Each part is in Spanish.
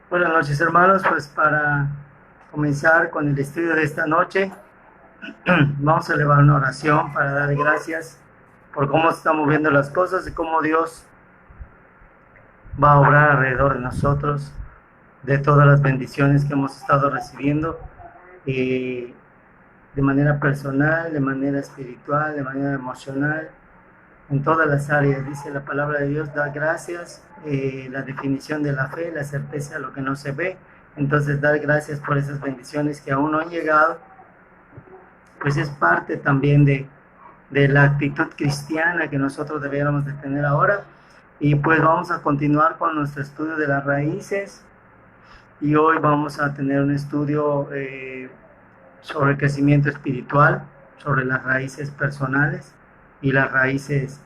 Buenas noches, hermanos. Pues para comenzar con el estudio de esta noche, vamos a elevar una oración para dar gracias por cómo se están moviendo las cosas y cómo Dios va a obrar alrededor de nosotros, de todas las bendiciones que hemos estado recibiendo, de manera personal, de manera espiritual, de manera emocional, en todas las áreas. Dice la palabra de Dios, da gracias, la definición de la fe, la certeza de lo que no se ve. Entonces, dar gracias por esas bendiciones que aún no han llegado, pues es parte también de la actitud cristiana que nosotros debiéramos de tener ahora. Y pues vamos a continuar con nuestro estudio de las raíces, y hoy vamos a tener un estudio sobre el crecimiento espiritual, sobre las raíces personales y las raíces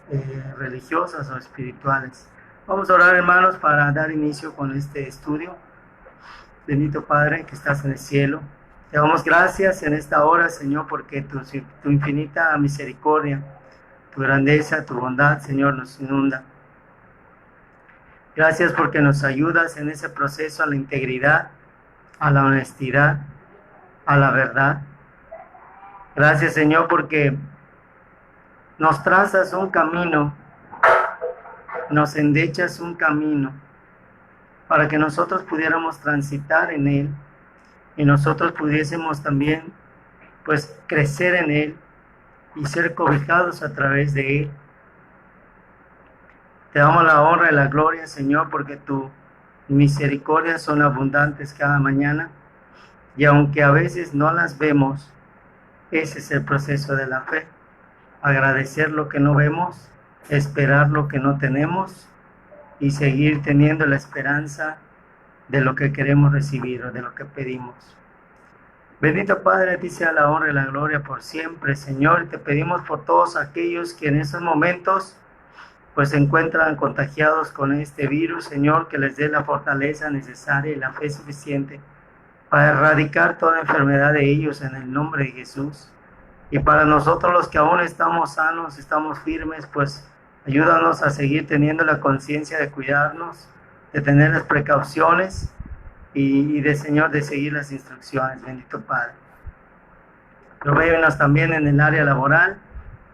religiosas o espirituales. Vamos a orar, hermanos, para dar inicio con este estudio. Bendito Padre que estás en el cielo, te damos gracias en esta hora, Señor, porque tu infinita misericordia, tu grandeza, tu bondad, Señor, nos inunda. Gracias porque nos ayudas en ese proceso a la integridad, a la honestidad, a la verdad. Gracias, Señor, porque nos trazas un camino, nos endechas un camino para que nosotros pudiéramos transitar en él y nosotros pudiésemos también pues crecer en él y ser cobijados a través de él. Te damos la honra y la gloria, Señor, porque tu misericordias son abundantes cada mañana, y aunque a veces no las vemos, ese es el proceso de la fe. Agradecer lo que no vemos, esperar lo que no tenemos y seguir teniendo la esperanza de lo que queremos recibir o de lo que pedimos. Bendito Padre, a ti sea la honra y la gloria por siempre, Señor, y te pedimos por todos aquellos que en esos momentos pues se encuentran contagiados con este virus, Señor, que les dé la fortaleza necesaria y la fe suficiente para erradicar toda enfermedad de ellos en el nombre de Jesús. Y para nosotros los que aún estamos sanos, estamos firmes, pues ayúdanos a seguir teniendo la conciencia de cuidarnos, de tener las precauciones y de, Señor, de seguir las instrucciones, bendito Padre. Provéenos también en el área laboral,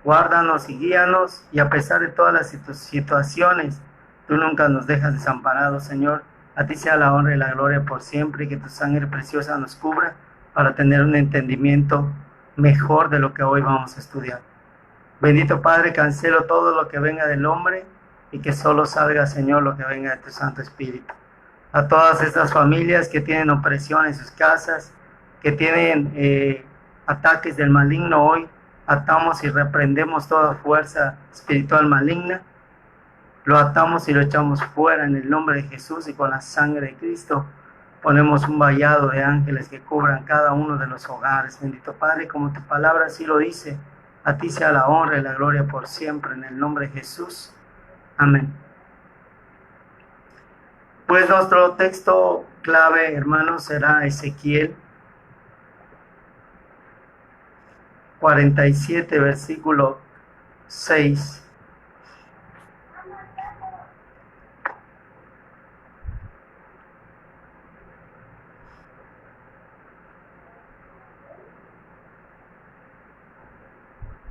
guárdanos y guíanos, y a pesar de todas las situaciones, tú nunca nos dejas desamparados, Señor. A ti sea la honra y la gloria por siempre, y que tu sangre preciosa nos cubra para tener un entendimiento mejor de lo que hoy vamos a estudiar. Bendito Padre, cancelo todo lo que venga del hombre y que solo salga, Señor, lo que venga de tu Santo Espíritu. A todas estas familias que tienen opresión en sus casas, que tienen ataques del maligno, hoy atamos y reprendemos toda fuerza espiritual maligna, lo atamos y lo echamos fuera en el nombre de Jesús, y con la sangre de Cristo ponemos un vallado de ángeles que cubran cada uno de los hogares. Bendito Padre, como tu palabra así lo dice, a ti sea la honra y la gloria por siempre, en el nombre de Jesús. Amén. Pues nuestro texto clave, hermanos, será Ezequiel 47, versículo 6.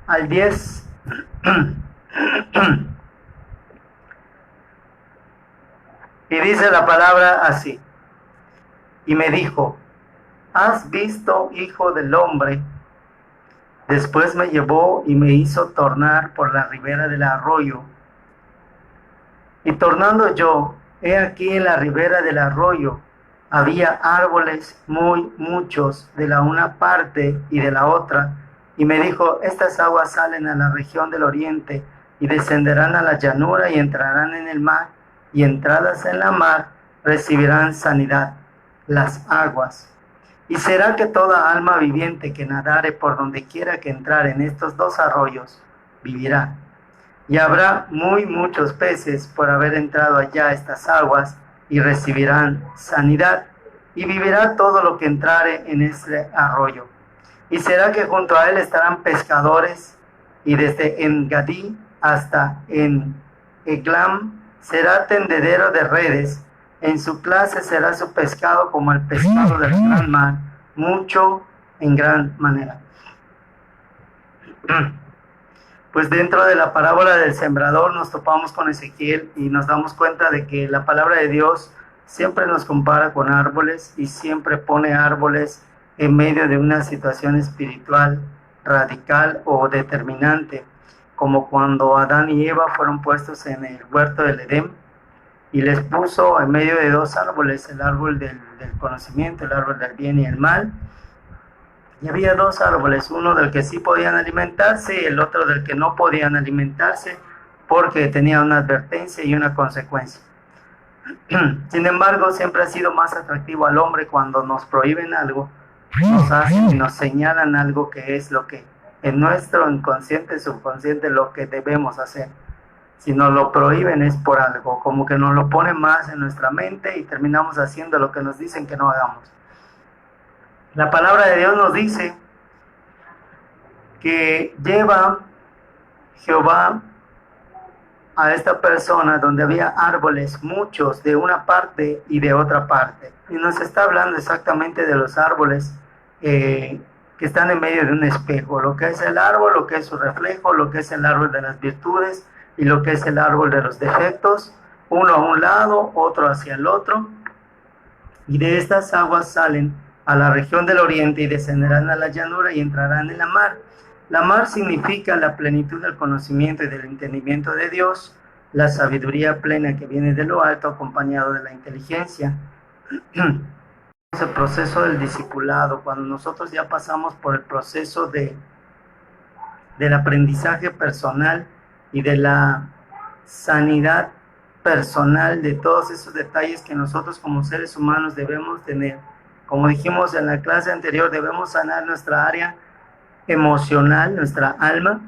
Al 10. Y dice la palabra así: y me dijo, ¿has visto, hijo del hombre? Después me llevó y me hizo tornar por la ribera del arroyo. Y tornando yo, he aquí en la ribera del arroyo había árboles muy muchos de la una parte y de la otra. Y me dijo, estas aguas salen a la región del oriente y descenderán a la llanura y entrarán en el mar, y entradas en la mar recibirán sanidad las aguas. Y será que toda alma viviente que nadare por donde quiera que entrare en estos dos arroyos vivirá. Y habrá muy muchos peces por haber entrado allá estas aguas, y recibirán sanidad, y vivirá todo lo que entrare en este arroyo. Y será que junto a él estarán pescadores, y desde En Gadí hasta En Eglam será tendedero de redes, en su clase será su pescado como el pescado del gran mar, mucho en gran manera. Pues dentro de la parábola del sembrador nos topamos con Ezequiel y nos damos cuenta de que la palabra de Dios siempre nos compara con árboles y siempre pone árboles en medio de una situación espiritual radical o determinante, como cuando Adán y Eva fueron puestos en el huerto del Edén y les puso en medio de dos árboles, el árbol del conocimiento, el árbol del bien y el mal. Y había dos árboles, uno del que sí podían alimentarse y el otro del que no podían alimentarse porque tenía una advertencia y una consecuencia. Sin embargo, siempre ha sido más atractivo al hombre cuando nos prohíben algo, nos hacen y nos señalan algo que es lo que en nuestro inconsciente, subconsciente, lo que debemos hacer. Si nos lo prohíben es por algo, como que nos lo ponen más en nuestra mente y terminamos haciendo lo que nos dicen que no hagamos. La palabra de Dios nos dice que lleva Jehová a esta persona donde había árboles, muchos de una parte y de otra parte. Y nos está hablando exactamente de los árboles que están en medio de un espejo, lo que es el árbol, lo que es su reflejo, lo que es el árbol de las virtudes y lo que es el árbol de los defectos, uno a un lado, otro hacia el otro. Y de estas aguas salen a la región del oriente y descenderán a la llanura y entrarán en la mar. La mar significa la plenitud del conocimiento y del entendimiento de Dios, la sabiduría plena que viene de lo alto acompañado de la inteligencia. Es el proceso del discipulado, cuando nosotros ya pasamos por el proceso del aprendizaje personal y de la sanidad personal de todos esos detalles que nosotros como seres humanos debemos tener. Como dijimos en la clase anterior, debemos sanar nuestra área emocional, nuestra alma,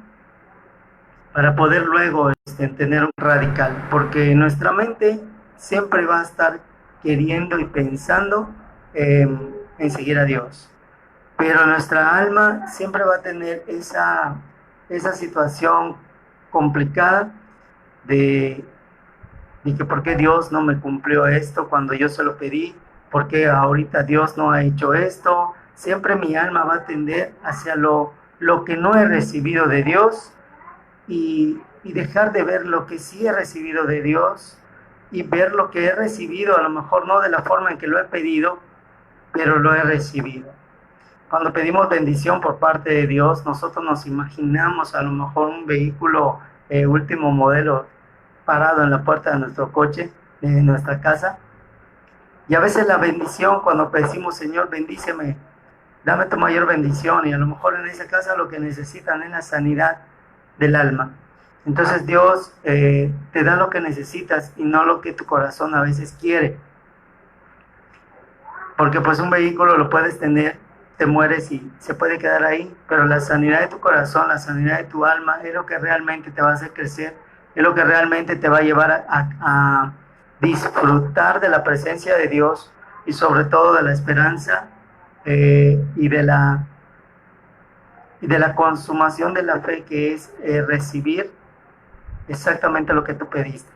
para poder luego tener un radical, porque nuestra mente siempre va a estar queriendo y pensando en seguir a Dios, pero nuestra alma siempre va a tener esa situación complicada de que por qué Dios no me cumplió esto cuando yo se lo pedí, por qué ahorita Dios no ha hecho esto. Siempre mi alma va a tender hacia lo que no he recibido de Dios y dejar de ver lo que sí he recibido de Dios y ver lo que he recibido, a lo mejor no de la forma en que lo he pedido, pero lo he recibido. Cuando pedimos bendición por parte de Dios, nosotros nos imaginamos a lo mejor un vehículo último modelo parado en la puerta de nuestro coche, de nuestra casa. Y a veces la bendición, cuando pedimos, Señor, bendíceme, dame tu mayor bendición, y a lo mejor en esa casa lo que necesitan es la sanidad del alma. Entonces Dios te da lo que necesitas y no lo que tu corazón a veces quiere. Porque pues un vehículo lo puedes tener, te mueres y se puede quedar ahí, pero la sanidad de tu corazón, la sanidad de tu alma es lo que realmente te va a hacer crecer, es lo que realmente te va a llevar a disfrutar de la presencia de Dios y sobre todo de la esperanza y de la consumación de la fe, que es recibir exactamente lo que tú pediste.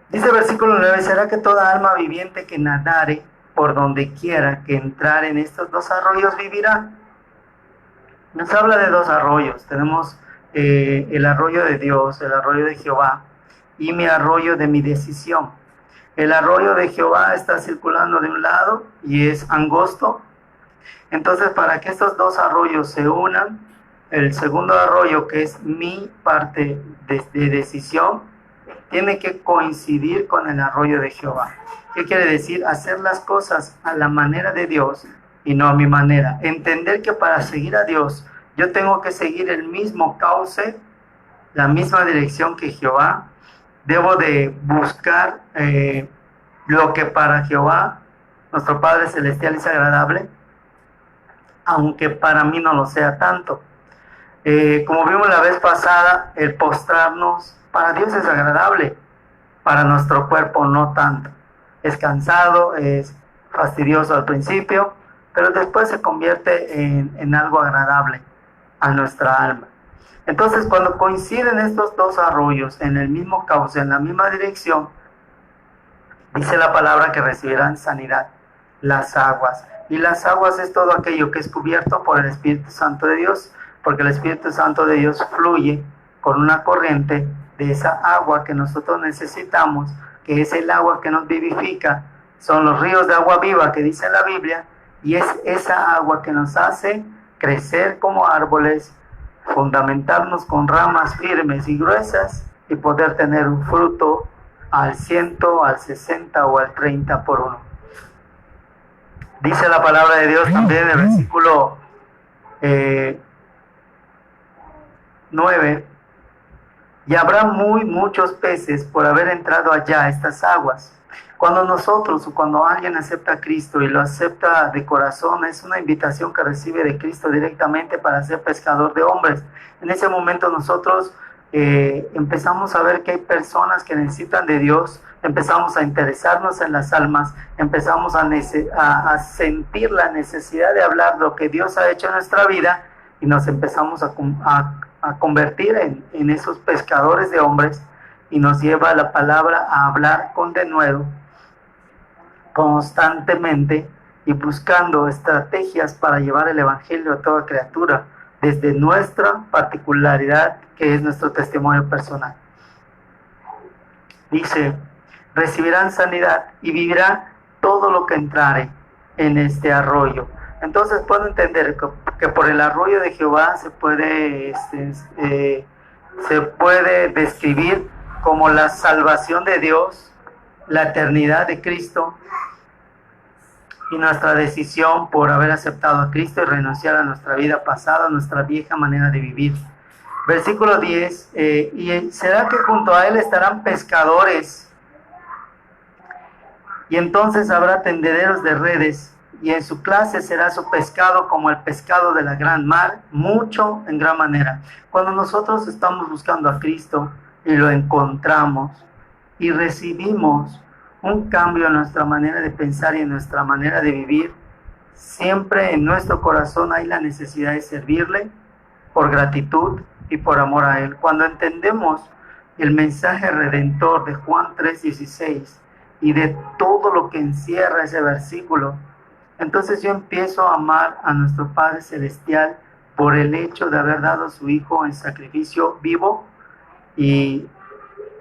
Dice el versículo 9, ¿será que toda alma viviente que nadare por donde quiera que entrar en estos dos arroyos vivirá? Nos habla de dos arroyos. Tenemos el arroyo de Dios, el arroyo de Jehová, y mi arroyo de mi decisión. El arroyo de Jehová está circulando de un lado y es angosto. Entonces, para que estos dos arroyos se unan, el segundo arroyo, que es mi parte de decisión, tiene que coincidir con el arroyo de Jehová. ¿Qué quiere decir? Hacer las cosas a la manera de Dios y no a mi manera. Entender que para seguir a Dios yo tengo que seguir el mismo cauce, la misma dirección que Jehová. Debo de buscar lo que para Jehová, nuestro Padre Celestial, es agradable, aunque para mí no lo sea tanto. Como vimos la vez pasada, el postrarnos para Dios es agradable, para nuestro cuerpo no tanto. Es cansado, es fastidioso al principio, pero después se convierte en algo agradable a nuestra alma. Entonces, cuando coinciden estos dos arroyos en el mismo cauce, en la misma dirección, dice la palabra que recibirán sanidad las aguas. Y las aguas es todo aquello que es cubierto por el Espíritu Santo de Dios, porque el Espíritu Santo de Dios fluye con una corriente de esa agua que nosotros necesitamos, que es el agua que nos vivifica, son los ríos de agua viva que dice la Biblia, y es esa agua que nos hace crecer como árboles, fundamentarnos con ramas firmes y gruesas y poder tener un fruto al 100, al 60 o al 30 por uno. Dice la palabra de Dios también en el versículo 9, y habrá muchos peces por haber entrado allá a estas aguas. Cuando nosotros o cuando alguien acepta a Cristo y lo acepta de corazón, es una invitación que recibe de Cristo directamente para ser pescador de hombres. En ese momento nosotros empezamos a ver que hay personas que necesitan de Dios, empezamos a interesarnos en las almas, empezamos a sentir la necesidad de hablar lo que Dios ha hecho en nuestra vida y nos empezamos a convertir en esos pescadores de hombres, y nos lleva la palabra a hablar con denuedo, constantemente, y buscando estrategias para llevar el evangelio a toda criatura, desde nuestra particularidad, que es nuestro testimonio personal. Dice, recibirán sanidad y vivirá todo lo que entrare en este arroyo. Entonces puedo entender que por el arroyo de Jehová se puede describir como la salvación de Dios, la eternidad de Cristo y nuestra decisión por haber aceptado a Cristo y renunciar a nuestra vida pasada, a nuestra vieja manera de vivir. Versículo 10, y será que junto a él estarán pescadores, y entonces habrá tendederos de redes, y en su clase será su pescado como el pescado de la gran mar, mucho en gran manera. Cuando nosotros estamos buscando a Cristo y lo encontramos y recibimos un cambio en nuestra manera de pensar y en nuestra manera de vivir, siempre en nuestro corazón hay la necesidad de servirle por gratitud y por amor a Él. Cuando entendemos el mensaje redentor de Juan 3:16 y de todo lo que encierra ese versículo, entonces yo empiezo a amar a nuestro Padre Celestial por el hecho de haber dado a su Hijo en sacrificio vivo, y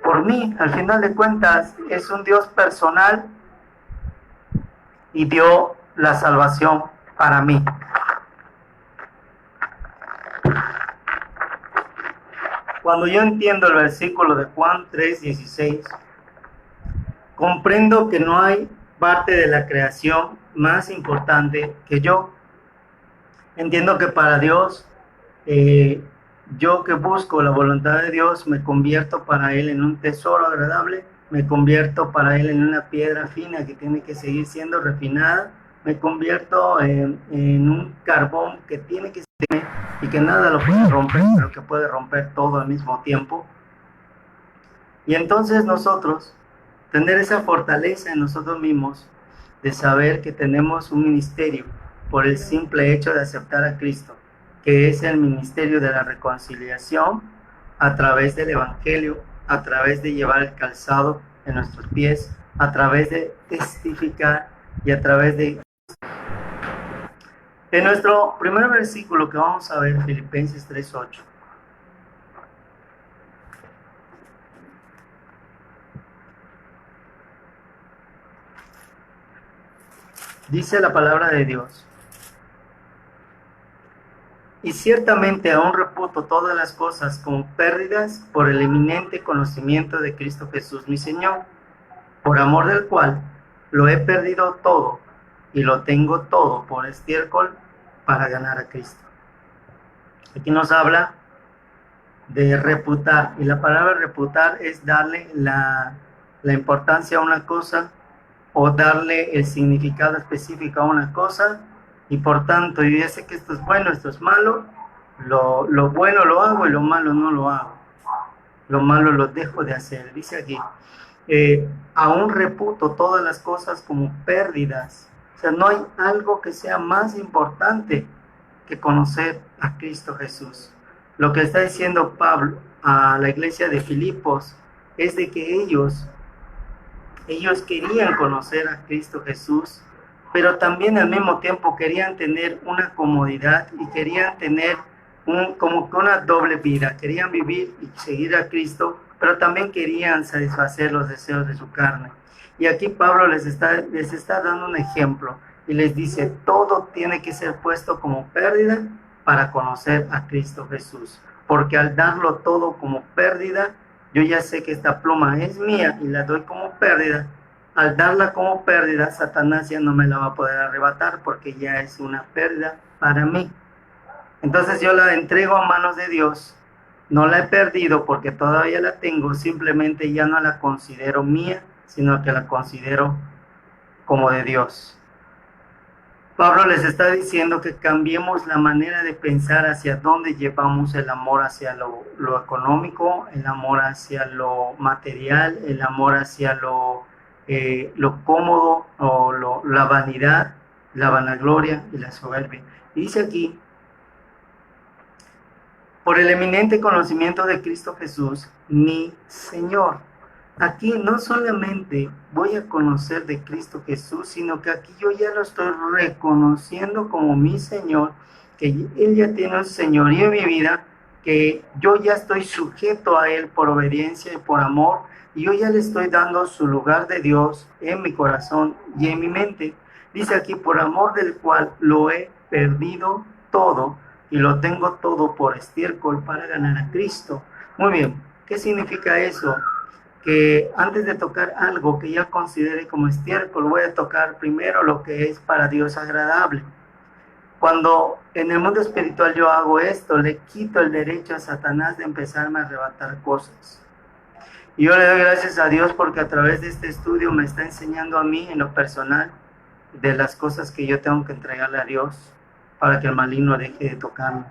por mí, al final de cuentas, es un Dios personal y dio la salvación para mí. Cuando yo entiendo el versículo de Juan 3:16, comprendo que no hay parte de la creación más importante que yo. Entiendo que para Dios, yo que busco la voluntad de Dios, me convierto para Él en un tesoro agradable, me convierto para Él en una piedra fina que tiene que seguir siendo refinada, me convierto en un carbón que tiene que ser y que nada lo puede romper, pero que puede romper todo al mismo tiempo. Y entonces nosotros, tener esa fortaleza en nosotros mismos, de saber que tenemos un ministerio por el simple hecho de aceptar a Cristo, que es el ministerio de la reconciliación a través del Evangelio, a través de llevar el calzado en nuestros pies, a través de testificar y a través de... En nuestro primer versículo que vamos a ver, Filipenses 3:8. Dice la palabra de Dios: y ciertamente aún reputo todas las cosas como pérdidas por el eminente conocimiento de Cristo Jesús mi Señor, por amor del cual lo he perdido todo y lo tengo todo por estiércol para ganar a Cristo. Aquí nos habla de reputar, y la palabra reputar es darle la importancia a una cosa o darle el significado específico a una cosa, y por tanto yo ya sé que esto es bueno, esto es malo, lo bueno lo hago y lo malo no lo hago, lo malo lo dejo de hacer. Dice aquí, aún reputo todas las cosas como pérdidas. O sea, no hay algo que sea más importante que conocer a Cristo Jesús. Lo que está diciendo Pablo a la iglesia de Filipos es de que ellos querían conocer a Cristo Jesús, pero también al mismo tiempo querían tener una comodidad y querían tener como que una doble vida. Querían vivir y seguir a Cristo, pero también querían satisfacer los deseos de su carne. Y aquí Pablo les está dando un ejemplo y les dice, todo tiene que ser puesto como pérdida para conocer a Cristo Jesús. Porque al darlo todo como pérdida, yo ya sé que esta pluma es mía y la doy como pérdida. Al darla como pérdida, Satanás ya no me la va a poder arrebatar porque ya es una pérdida para mí. Entonces yo la entrego a manos de Dios. No la he perdido porque todavía la tengo, simplemente ya no la considero mía, sino que la considero como de Dios. Pablo les está diciendo que cambiemos la manera de pensar hacia dónde llevamos el amor, hacia lo económico, el amor hacia lo material, el amor hacia lo cómodo o la vanidad, la vanagloria y la soberbia. Y dice aquí, por el eminente conocimiento de Cristo Jesús, mi Señor. Aquí no solamente voy a conocer de Cristo Jesús, sino que aquí yo ya lo estoy reconociendo como mi Señor, que Él ya tiene un señorío en mi vida, que yo ya estoy sujeto a Él por obediencia y por amor, y yo ya le estoy dando su lugar de Dios en mi corazón y en mi mente. Dice aquí, por amor del cual lo he perdido todo, y lo tengo todo por estiércol para ganar a Cristo. Muy bien, ¿qué significa eso? Que antes de tocar algo que ya considere como estiércol, voy a tocar primero lo que es para Dios agradable. Cuando en el mundo espiritual yo hago esto, le quito el derecho a Satanás de empezarme a arrebatar cosas. Y yo le doy gracias a Dios porque a través de este estudio me está enseñando a mí en lo personal de las cosas que yo tengo que entregarle a Dios para que el maligno deje de tocarnos.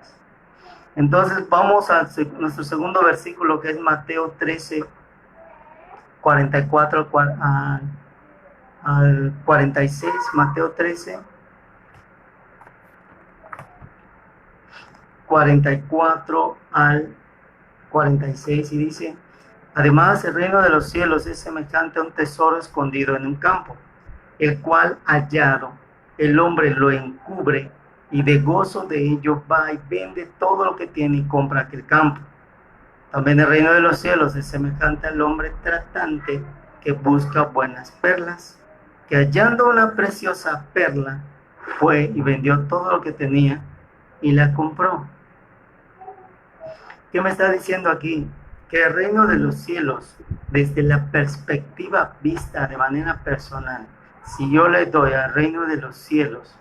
Entonces vamos a nuestro segundo versículo, que es Mateo 13, 44 al 46, Mateo 13, 44 al 46, y dice, además el reino de los cielos es semejante a un tesoro escondido en un campo, el cual hallado el hombre lo encubre, y de gozo de ello va y vende todo lo que tiene y compra aquel campo. También el reino de los cielos es semejante al hombre tratante que busca buenas perlas, que hallando una preciosa perla, fue y vendió todo lo que tenía y la compró. ¿Qué me está diciendo aquí? Que el reino de los cielos, desde la perspectiva vista de manera personal, si yo le doy al reino de los cielos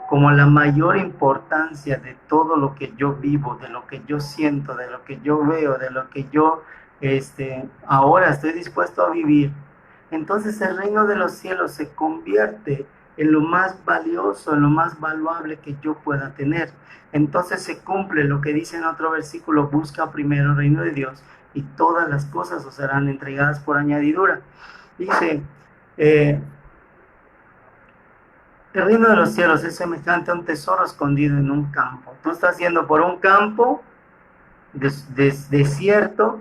como la mayor importancia de todo lo que yo vivo, de lo que yo siento, de lo que yo veo, de lo que yo ahora estoy dispuesto a vivir, entonces el reino de los cielos se convierte en lo más valioso, en lo más valuable que yo pueda tener. Entonces se cumple lo que dice en otro versículo, busca primero el reino de Dios y todas las cosas os serán entregadas por añadidura. Dice, el reino de los cielos es semejante a un tesoro escondido en un campo. Tú estás yendo por un campo desierto,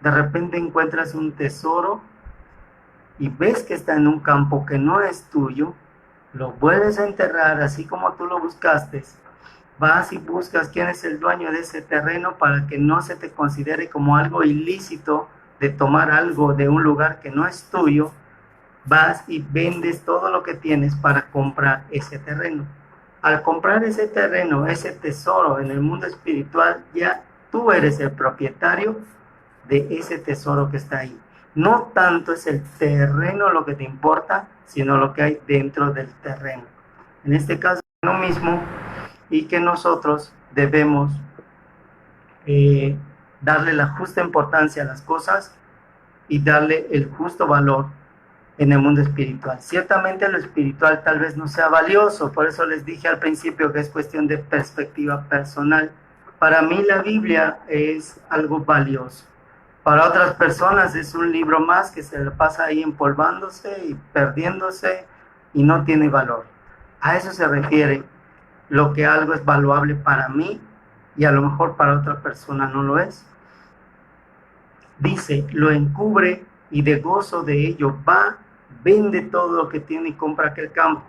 de repente encuentras un tesoro y ves que está en un campo que no es tuyo, lo vuelves a enterrar así como tú lo buscaste, vas y buscas quién es el dueño de ese terreno para que no se te considere como algo ilícito de tomar algo de un lugar que no es tuyo. Vas y vendes todo lo que tienes para comprar ese terreno. Al comprar ese terreno, ese tesoro en el mundo espiritual, ya tú eres el propietario de ese tesoro que está ahí. No tanto es el terreno lo que te importa, sino lo que hay dentro del terreno. En este caso, lo mismo, y que nosotros debemos darle la justa importancia a las cosas y darle el justo valor en el mundo espiritual. Ciertamente lo espiritual tal vez no sea valioso, por eso les dije al principio que es cuestión de perspectiva personal. Para mí la Biblia es algo valioso. Para otras personas es un libro más que se le pasa ahí empolvándose y perdiéndose y no tiene valor. A eso se refiere lo que algo es valuable para mí y a lo mejor para otra persona no lo es. Dice, lo encubre y de gozo de ello va, vende todo lo que tiene y compra aquel campo.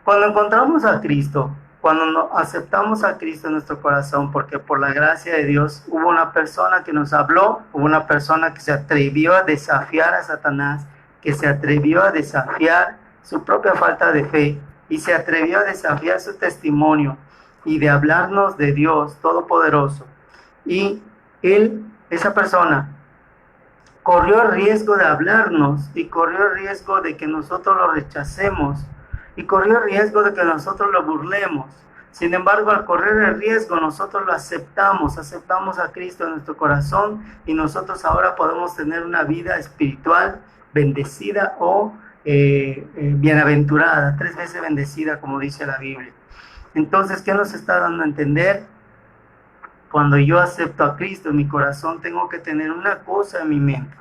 Cuando encontramos a Cristo, cuando aceptamos a Cristo en nuestro corazón, porque por la gracia de Dios hubo una persona que nos habló, hubo una persona que se atrevió a desafiar a Satanás, que se atrevió a desafiar su propia falta de fe y se atrevió a desafiar su testimonio y de hablarnos de Dios Todopoderoso. Y esa persona corrió el riesgo de hablarnos y corrió el riesgo de que nosotros lo rechacemos y corrió el riesgo de que nosotros lo burlemos. Sin embargo, al correr el riesgo, nosotros lo aceptamos a Cristo en nuestro corazón y nosotros ahora podemos tener una vida espiritual bendecida o bienaventurada, 3 veces bendecida, como dice la Biblia. Entonces, ¿qué nos está dando a entender? Cuando yo acepto a Cristo en mi corazón, tengo que tener una cosa en mi mente.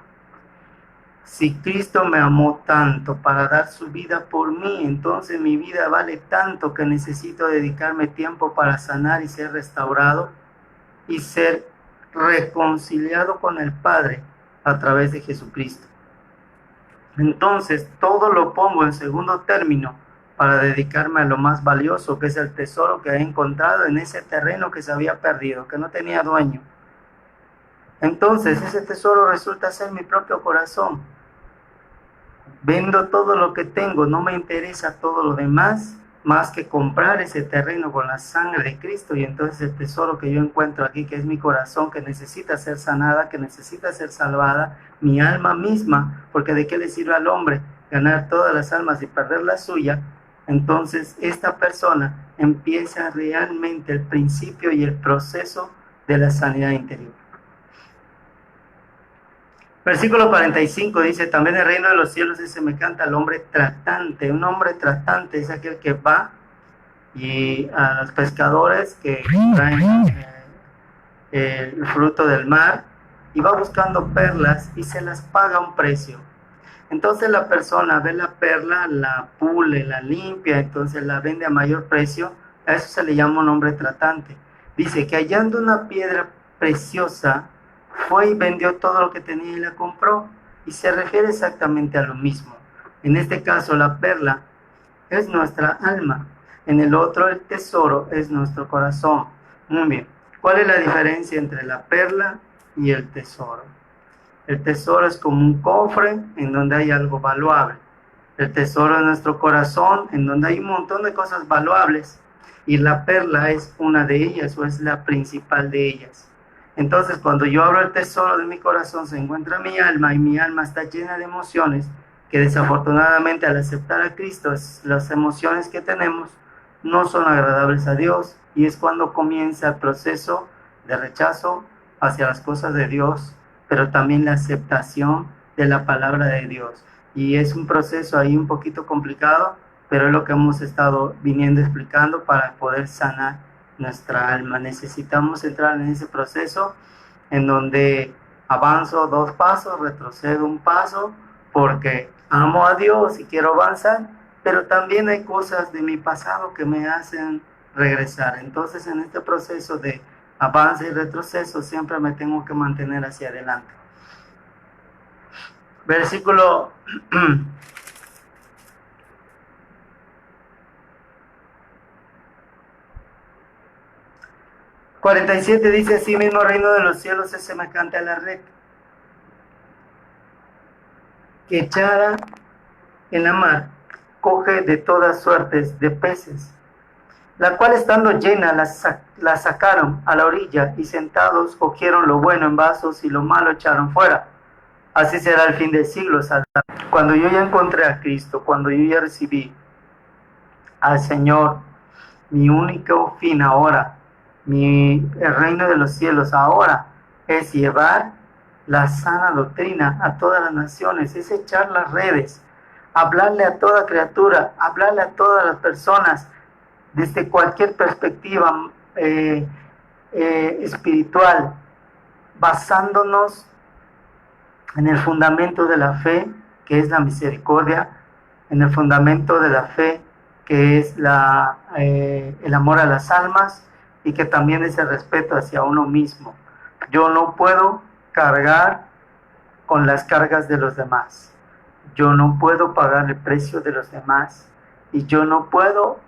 Si Cristo me amó tanto para dar su vida por mí, entonces mi vida vale tanto que necesito dedicarme tiempo para sanar y ser restaurado y ser reconciliado con el Padre a través de Jesucristo. Entonces todo lo pongo en segundo término para dedicarme a lo más valioso, que es el tesoro que he encontrado en ese terreno que se había perdido, que no tenía dueño. Entonces ese tesoro resulta ser mi propio corazón. Vendo todo lo que tengo, no me interesa todo lo demás, más que comprar ese terreno con la sangre de Cristo. Y entonces el tesoro que yo encuentro aquí, que es mi corazón, que necesita ser sanada, que necesita ser salvada, mi alma misma, porque ¿de qué le sirve al hombre ganar todas las almas y perder la suya? Entonces esta persona empieza realmente el principio y el proceso de la sanidad interior. Versículo 45 dice, también el reino de los cielos es semejante al hombre tratante. Un hombre tratante es aquel que va y a los pescadores que traen el fruto del mar y va buscando perlas y se las paga a un precio. Entonces la persona ve la perla, la pule, la limpia, entonces la vende a mayor precio. A eso se le llama un hombre tratante. Dice que hallando una piedra preciosa, fue y vendió todo lo que tenía y la compró. Y se refiere exactamente a lo mismo. En este caso la perla es nuestra alma. En el otro el tesoro es nuestro corazón. Muy bien. ¿Cuál es la diferencia entre la perla y el tesoro? El tesoro es como un cofre en donde hay algo valuable. El tesoro es nuestro corazón en donde hay un montón de cosas valuables. Y la perla es una de ellas o es la principal de ellas. Entonces, cuando yo abro el tesoro de mi corazón, se encuentra mi alma y mi alma está llena de emociones que desafortunadamente al aceptar a Cristo, las emociones que tenemos no son agradables a Dios y es cuando comienza el proceso de rechazo hacia las cosas de Dios, pero también la aceptación de la palabra de Dios. Y es un proceso ahí un poquito complicado, pero es lo que hemos estado viniendo explicando para poder sanar nuestra alma. Necesitamos entrar en ese proceso en donde avanzo 2 pasos, retrocedo 1 paso, porque amo a Dios y quiero avanzar, pero también hay cosas de mi pasado que me hacen regresar. Entonces en este proceso de avance y retroceso siempre me tengo que mantener hacia adelante. Versículo 47 dice, así mismo el reino de los cielos es semejante a la red que echada en la mar coge de todas suertes de peces, la cual estando llena la sacaron a la orilla y sentados cogieron lo bueno en vasos y lo malo echaron fuera. Así será el fin del siglo. Cuando yo ya encontré a Cristo, cuando yo ya recibí al Señor, mi único fin ahora, el reino de los cielos ahora es llevar la sana doctrina a todas las naciones, es echar las redes, hablarle a toda criatura, hablarle a todas las personas desde cualquier perspectiva espiritual, basándonos en el fundamento de la fe, que es la misericordia, en el fundamento de la fe, que es el amor a las almas, y que también es el respeto hacia uno mismo. Yo no puedo cargar con las cargas de los demás. Yo no puedo pagar el precio de los demás y yo no puedo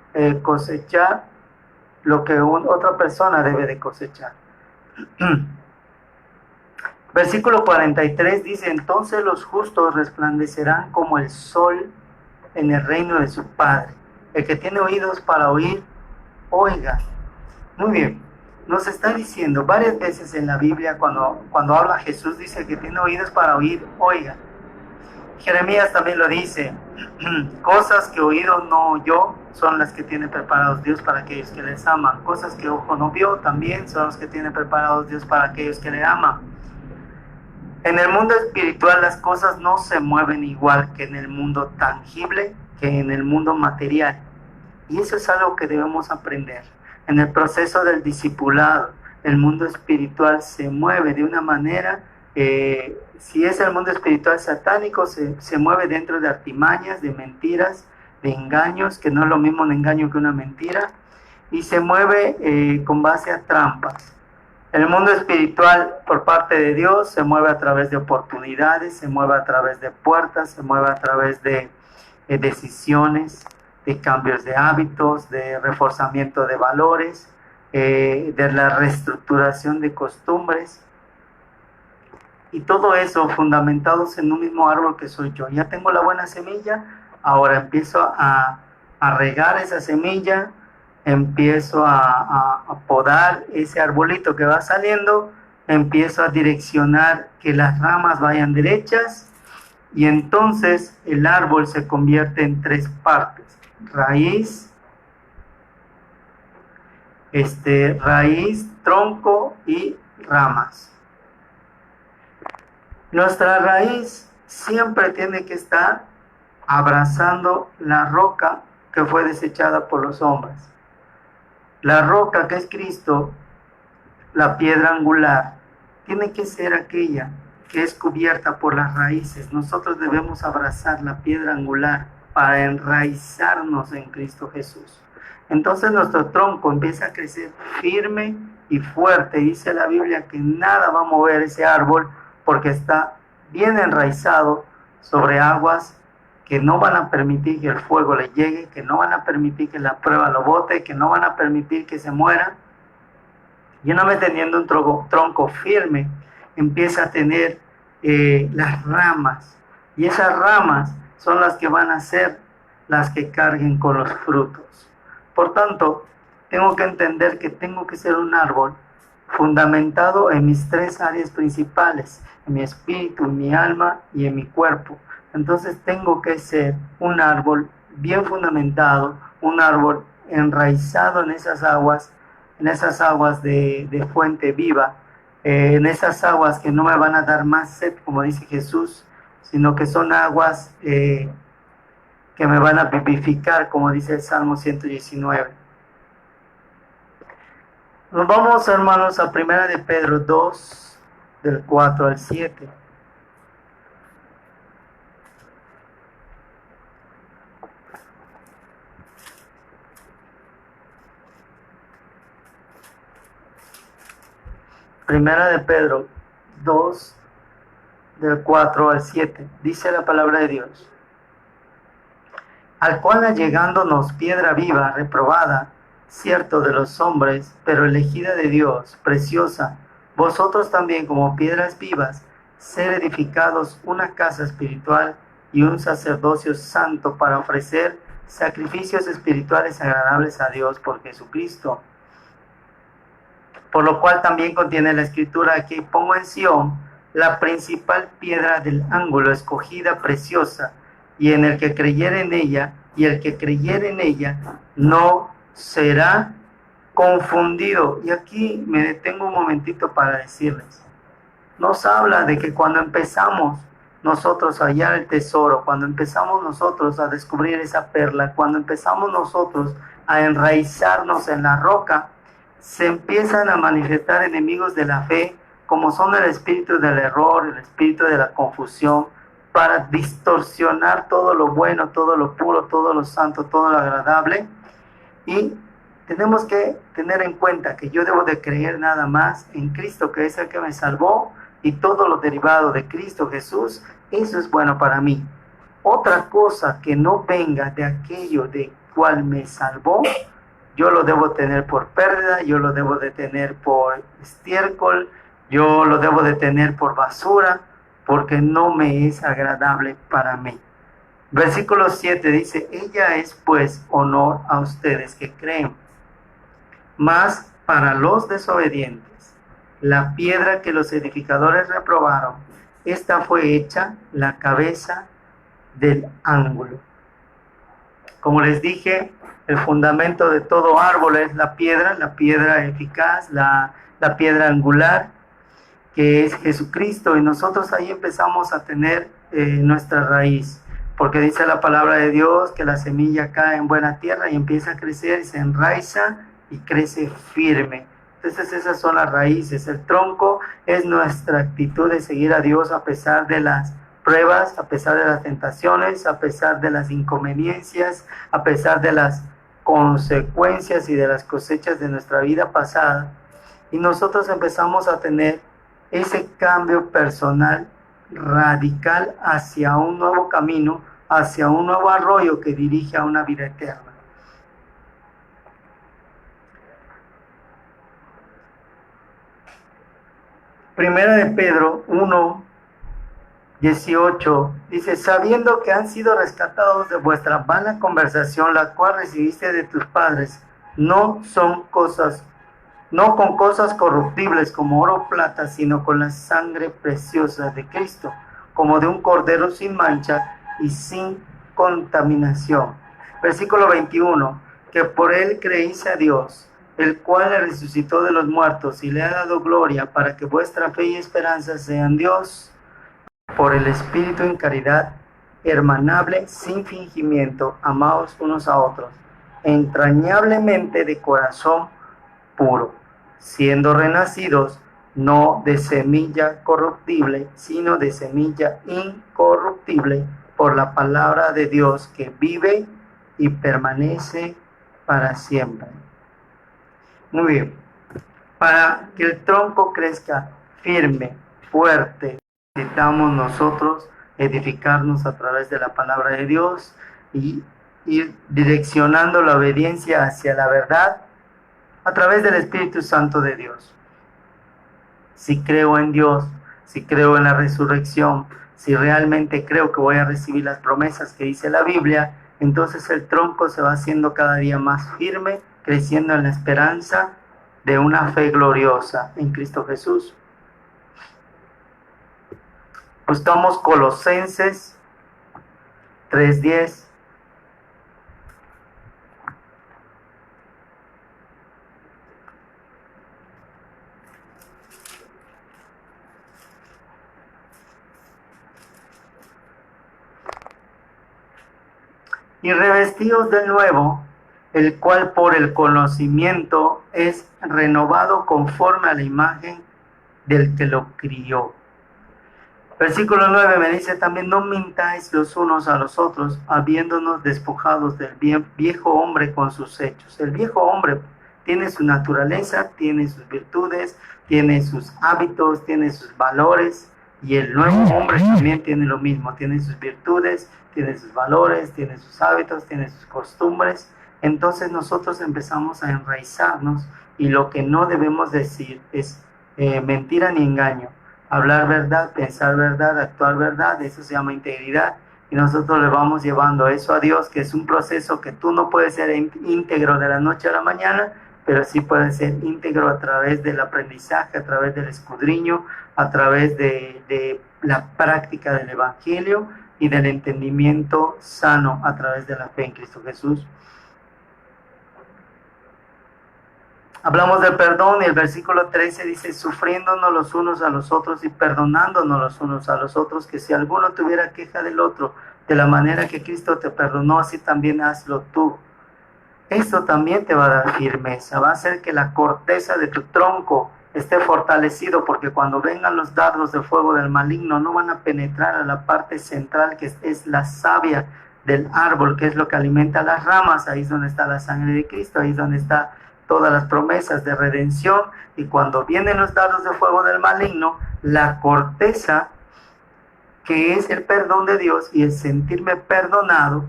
cosechar lo que otra persona debe de cosechar. Versículo 43 dice, entonces los justos resplandecerán como el sol en el reino de su Padre. El que tiene oídos para oír, oiga. Muy bien, nos está diciendo varias veces en la Biblia cuando habla Jesús, dice que tiene oídos para oír, oiga. Jeremías también lo dice, cosas que oído no oyó son las que tiene preparados Dios para aquellos que les aman. Cosas que ojo no vio también son las que tiene preparados Dios para aquellos que le aman. En el mundo espiritual las cosas no se mueven igual que en el mundo tangible, que en el mundo material. Y eso es algo que debemos aprender. En el proceso del discipulado, el mundo espiritual se mueve de una manera, si es el mundo espiritual satánico, se mueve dentro de artimañas, de mentiras, de engaños, que no es lo mismo un engaño que una mentira, y se mueve con base a trampas. El mundo espiritual por parte de Dios se mueve a través de oportunidades, se mueve a través de puertas, se mueve a través de decisiones, de cambios de hábitos, de reforzamiento de valores, de la reestructuración de costumbres. Y todo eso fundamentados en un mismo árbol que soy yo. Ya tengo la buena semilla, ahora empiezo a regar esa semilla, empiezo a podar ese arbolito que va saliendo, empiezo a direccionar que las ramas vayan derechas y entonces el árbol se convierte en tres partes: raíz, tronco y ramas. Nuestra raíz siempre tiene que estar abrazando la roca que fue desechada por los hombres. La roca que es Cristo, la piedra angular, tiene que ser aquella que es cubierta por las raíces. Nosotros debemos abrazar la piedra angular para enraizarnos en Cristo Jesús. Entonces nuestro tronco empieza a crecer firme y fuerte. Dice la Biblia que nada va a mover ese árbol porque está bien enraizado sobre aguas que no van a permitir que el fuego le llegue, que no van a permitir que la prueba lo bote, que no van a permitir que se muera. Y una vez teniendo un tronco firme, empieza a tener las ramas. Y esas ramas son las que van a ser las que carguen con los frutos. Por tanto, tengo que entender que tengo que ser un árbol fundamentado en mis tres áreas principales, en mi espíritu, en mi alma y en mi cuerpo. Entonces tengo que ser un árbol bien fundamentado, un árbol enraizado en esas aguas de fuente viva, en esas aguas que no me van a dar más sed, como dice Jesús, sino que son aguas que me van a vivificar, como dice el Salmo 119. Nos vamos, hermanos, a 1 de Pedro 2, del 4 al 7. Primera de Pedro 2, del 4 al 7, dice la palabra de Dios: al cual allegándonos piedra viva, reprobada, cierto de los hombres, pero elegida de Dios, preciosa, vosotros también como piedras vivas, ser edificados una casa espiritual y un sacerdocio santo para ofrecer sacrificios espirituales agradables a Dios por Jesucristo. Por lo cual también contiene la escritura: que pongo en Sión la principal piedra del ángulo, escogida, preciosa, y en el que creyere en ella, y el que creyere en ella, no será confundido. Y aquí me detengo un momentito para decirles, nos habla de que cuando empezamos nosotros a hallar el tesoro, cuando empezamos nosotros a descubrir esa perla, cuando empezamos nosotros a enraizarnos en la roca, se empiezan a manifestar enemigos de la fe, como son el espíritu del error, el espíritu de la confusión, para distorsionar todo lo bueno, todo lo puro, todo lo santo, todo lo agradable, y tenemos que tener en cuenta que yo debo de creer nada más en Cristo, que es el que me salvó, y todo lo derivado de Cristo Jesús, eso es bueno para mí. Otra cosa que no venga de aquello de cual me salvó, yo lo debo tener por pérdida, yo lo debo de tener por estiércol, yo lo debo de tener por basura, porque no me es agradable para mí. Versículo 7 dice, ella es pues honor a ustedes que creen, mas para los desobedientes, la piedra que los edificadores reprobaron, esta fue hecha la cabeza del ángulo. Como les dije, el fundamento de todo árbol es la piedra eficaz, la piedra angular, que es Jesucristo, y nosotros ahí empezamos a tener nuestra raíz, porque dice la palabra de Dios que la semilla cae en buena tierra y empieza a crecer y se enraiza y crece firme. Entonces esas son las raíces. El tronco es nuestra actitud de seguir a Dios a pesar de las pruebas, a pesar de las tentaciones, a pesar de las inconveniencias, a pesar de las consecuencias y de las cosechas de nuestra vida pasada. Y nosotros empezamos a tener ese cambio personal radical hacia un nuevo camino, hacia un nuevo arroyo que dirige a una vida eterna. Primera de Pedro 1:18 dice, sabiendo que han sido rescatados de vuestra vana conversación, la cual recibiste de tus padres, no con cosas corruptibles como oro o plata, sino con la sangre preciosa de Cristo, como de un cordero sin mancha y sin contaminación. Versículo 21, que por él creéis a Dios, el cual le resucitó de los muertos y le ha dado gloria, para que vuestra fe y esperanza sean Dios, por el Espíritu en caridad hermanable, sin fingimiento, amaos unos a otros, entrañablemente de corazón puro, siendo renacidos no de semilla corruptible, sino de semilla incorruptible, por la palabra de Dios que vive y permanece para siempre. Muy bien, para que el tronco crezca firme, fuerte, necesitamos nosotros edificarnos a través de la palabra de Dios y ir direccionando la obediencia hacia la verdad a través del Espíritu Santo de Dios. Si creo en Dios, si creo en la resurrección, si realmente creo que voy a recibir las promesas que dice la Biblia, entonces el tronco se va haciendo cada día más firme, creciendo en la esperanza de una fe gloriosa en Cristo Jesús. Buscamos Colosenses 3:10. Y revestidos del nuevo, el cual por el conocimiento es renovado conforme a la imagen del que lo crió. Versículo 9 me dice también, no mintáis los unos a los otros, habiéndonos despojados del viejo hombre con sus hechos. El viejo hombre tiene su naturaleza, tiene sus virtudes, tiene sus hábitos, tiene sus valores, y el nuevo hombre también tiene lo mismo, tiene sus virtudes, tiene sus valores, tiene sus hábitos, tiene sus costumbres. Entonces nosotros empezamos a enraizarnos, y lo que no debemos decir es mentira ni engaño. Hablar verdad, pensar verdad, actuar verdad, eso se llama integridad, y nosotros le vamos llevando eso a Dios, que es un proceso que tú no puedes ser íntegro de la noche a la mañana, pero sí puedes ser íntegro a través del aprendizaje, a través del escudriño, a través de la práctica del Evangelio y del entendimiento sano a través de la fe en Cristo Jesús. Hablamos del perdón, y el versículo 13 dice, sufriéndonos los unos a los otros y perdonándonos los unos a los otros, que si alguno tuviera queja del otro, de la manera que Cristo te perdonó, así también hazlo tú. Esto también te va a dar firmeza, va a hacer que la corteza de tu tronco esté fortalecido, porque cuando vengan los dardos de fuego del maligno no van a penetrar a la parte central, que es la savia del árbol, que es lo que alimenta las ramas. Ahí es donde está la sangre de Cristo, ahí es donde está todas las promesas de redención. Y cuando vienen los dardos de fuego del maligno, la corteza, que es el perdón de Dios y el sentirme perdonado,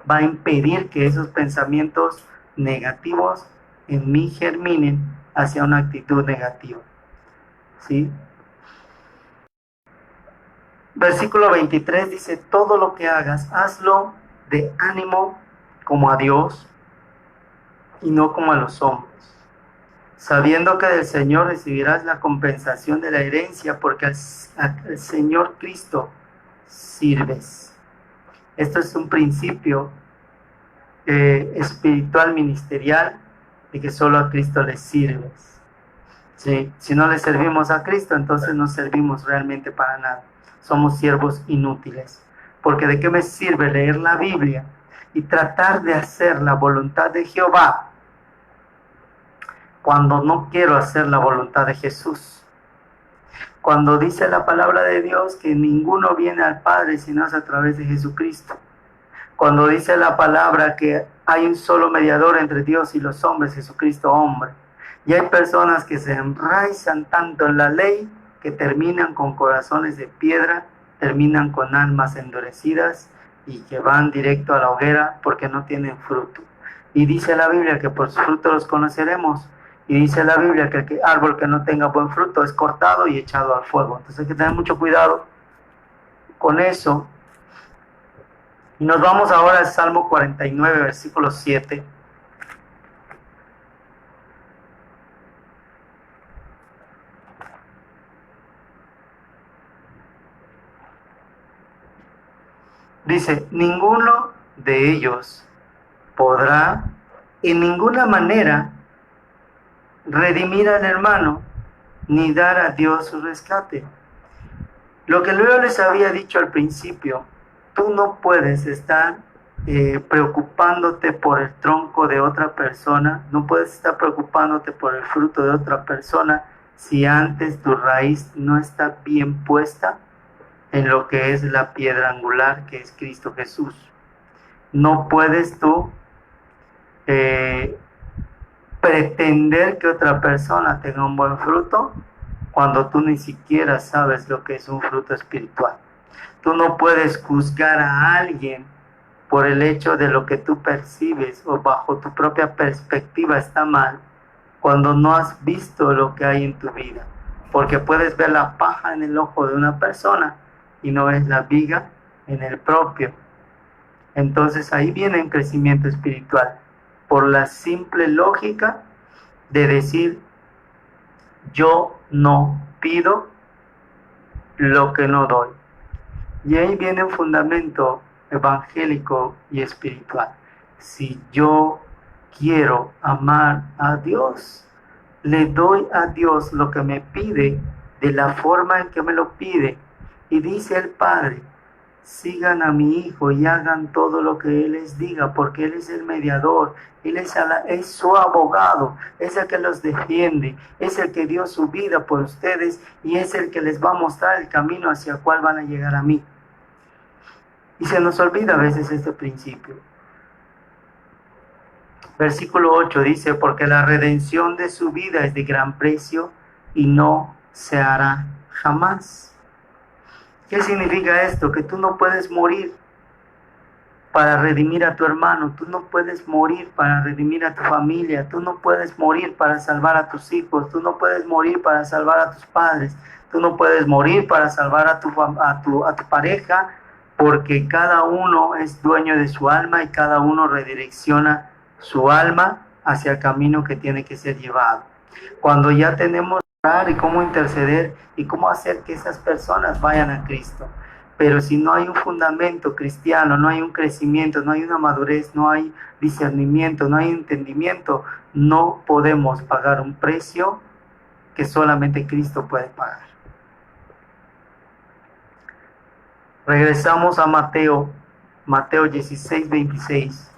va a impedir que esos pensamientos negativos en mí germinen hacia una actitud negativa. ¿Sí? Versículo 23 dice, todo lo que hagas, hazlo de ánimo como a Dios y no como a los hombres, sabiendo que del Señor recibirás la compensación de la herencia, porque al Señor Cristo sirves. Esto es un principio espiritual, ministerial, de que solo a Cristo le sirves. ¿Sí? Si no le servimos a Cristo, entonces no servimos realmente para nada. Somos siervos inútiles. Porque ¿de qué me sirve leer la Biblia y tratar de hacer la voluntad de Jehová cuando no quiero hacer la voluntad de Jesús? Cuando dice la palabra de Dios que ninguno viene al Padre sino es a través de Jesucristo. Cuando dice la palabra que hay un solo mediador entre Dios y los hombres, Jesucristo hombre. Y hay personas que se enraizan tanto en la ley que terminan con corazones de piedra, terminan con almas endurecidas y que van directo a la hoguera porque no tienen fruto. Y dice la Biblia que por sus frutos los conoceremos. Y dice la Biblia que el árbol que no tenga buen fruto es cortado y echado al fuego. Entonces hay que tener mucho cuidado con eso. Y nos vamos ahora al Salmo 49, versículo 7. Dice, ninguno de ellos podrá en ninguna manera redimir al hermano, ni dar a Dios su rescate. Lo que luego les había dicho al principio, tú no puedes estar preocupándote por el tronco de otra persona, no puedes estar preocupándote por el fruto de otra persona si antes tu raíz no está bien puesta en lo que es la piedra angular, que es Cristo Jesús. No puedes tú pretender que otra persona tenga un buen fruto cuando tú ni siquiera sabes lo que es un fruto espiritual. Tú no puedes juzgar a alguien por el hecho de lo que tú percibes o bajo tu propia perspectiva está mal cuando no has visto lo que hay en tu vida. Porque puedes ver la paja en el ojo de una persona y no ves la viga en el propio. Entonces ahí viene un crecimiento espiritual por la simple lógica de decir yo no pido lo que no doy. Y ahí viene un fundamento evangélico y espiritual. Si yo quiero amar a Dios, le doy a Dios lo que me pide de la forma en que me lo pide. Y dice el Padre, sigan a mi Hijo y hagan todo lo que Él les diga, porque Él es el mediador, Él es su abogado, es el que los defiende, es el que dio su vida por ustedes y es el que les va a mostrar el camino hacia el cual van a llegar a mí. Y se nos olvida a veces este principio. Versículo 8 dice, porque la redención de su vida es de gran precio y no se hará jamás. ¿Qué significa esto? Que tú no puedes morir para redimir a tu hermano, tú no puedes morir para redimir a tu familia, tú no puedes morir para salvar a tus hijos, tú no puedes morir para salvar a tus padres, tú no puedes morir para salvar a tu pareja, porque cada uno es dueño de su alma y cada uno redirecciona su alma hacia el camino que tiene que ser llevado. Cuando ya tenemos que orar y cómo interceder y cómo hacer que esas personas vayan a Cristo. Pero si no hay un fundamento cristiano, no hay un crecimiento, no hay una madurez, no hay discernimiento, no hay entendimiento, no podemos pagar un precio que solamente Cristo puede pagar. Regresamos a Mateo 16, 26.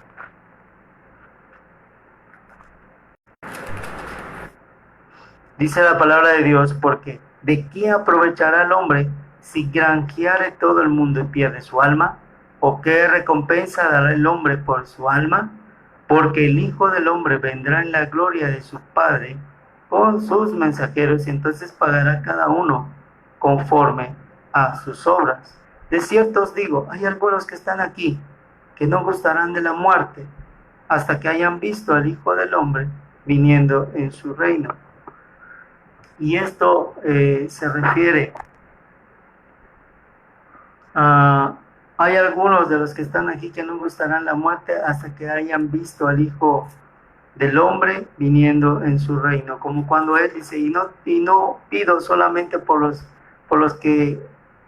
Dice la palabra de Dios, porque ¿de qué aprovechará el hombre si granjeare todo el mundo y pierde su alma? ¿O qué recompensa dará el hombre por su alma? Porque el Hijo del Hombre vendrá en la gloria de su Padre con sus mensajeros y entonces pagará cada uno conforme a sus obras. De cierto os digo, hay algunos que están aquí que no gustarán de la muerte hasta que hayan visto al Hijo del Hombre viniendo en su reino. Y esto se refiere a... hay algunos de los que están aquí que no gustarán la muerte hasta que hayan visto al Hijo del Hombre viniendo en su reino. Como cuando Él dice, y no pido solamente por los que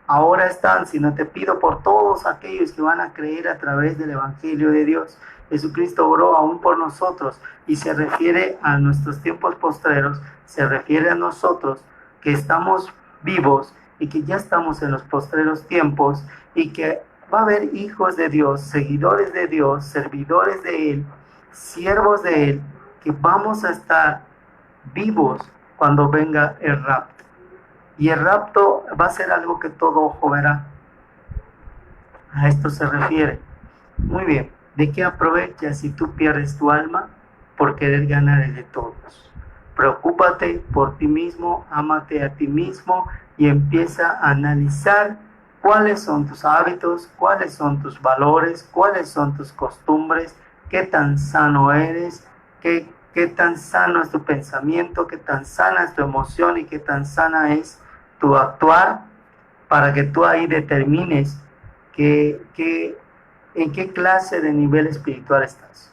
ahora están, sino te pido por todos aquellos que van a creer a través del Evangelio de Dios. Jesucristo oró aún por nosotros y se refiere a nuestros tiempos postreros, se refiere a nosotros que estamos vivos y que ya estamos en los postreros tiempos y que va a haber hijos de Dios, seguidores de Dios, servidores de Él, siervos de Él, que vamos a estar vivos cuando venga el rapto. Y el rapto va a ser algo que todo ojo verá. A esto se refiere. Muy bien, ¿de qué aprovechas si tú pierdes tu alma por querer ganar el de todos? Preocúpate por ti mismo, ámate a ti mismo y empieza a analizar cuáles son tus hábitos, cuáles son tus valores, cuáles son tus costumbres, qué tan sano eres, qué tan sano es tu pensamiento, qué tan sana es tu emoción y qué tan sana es tu actuar, para que tú ahí determines en qué clase de nivel espiritual estás.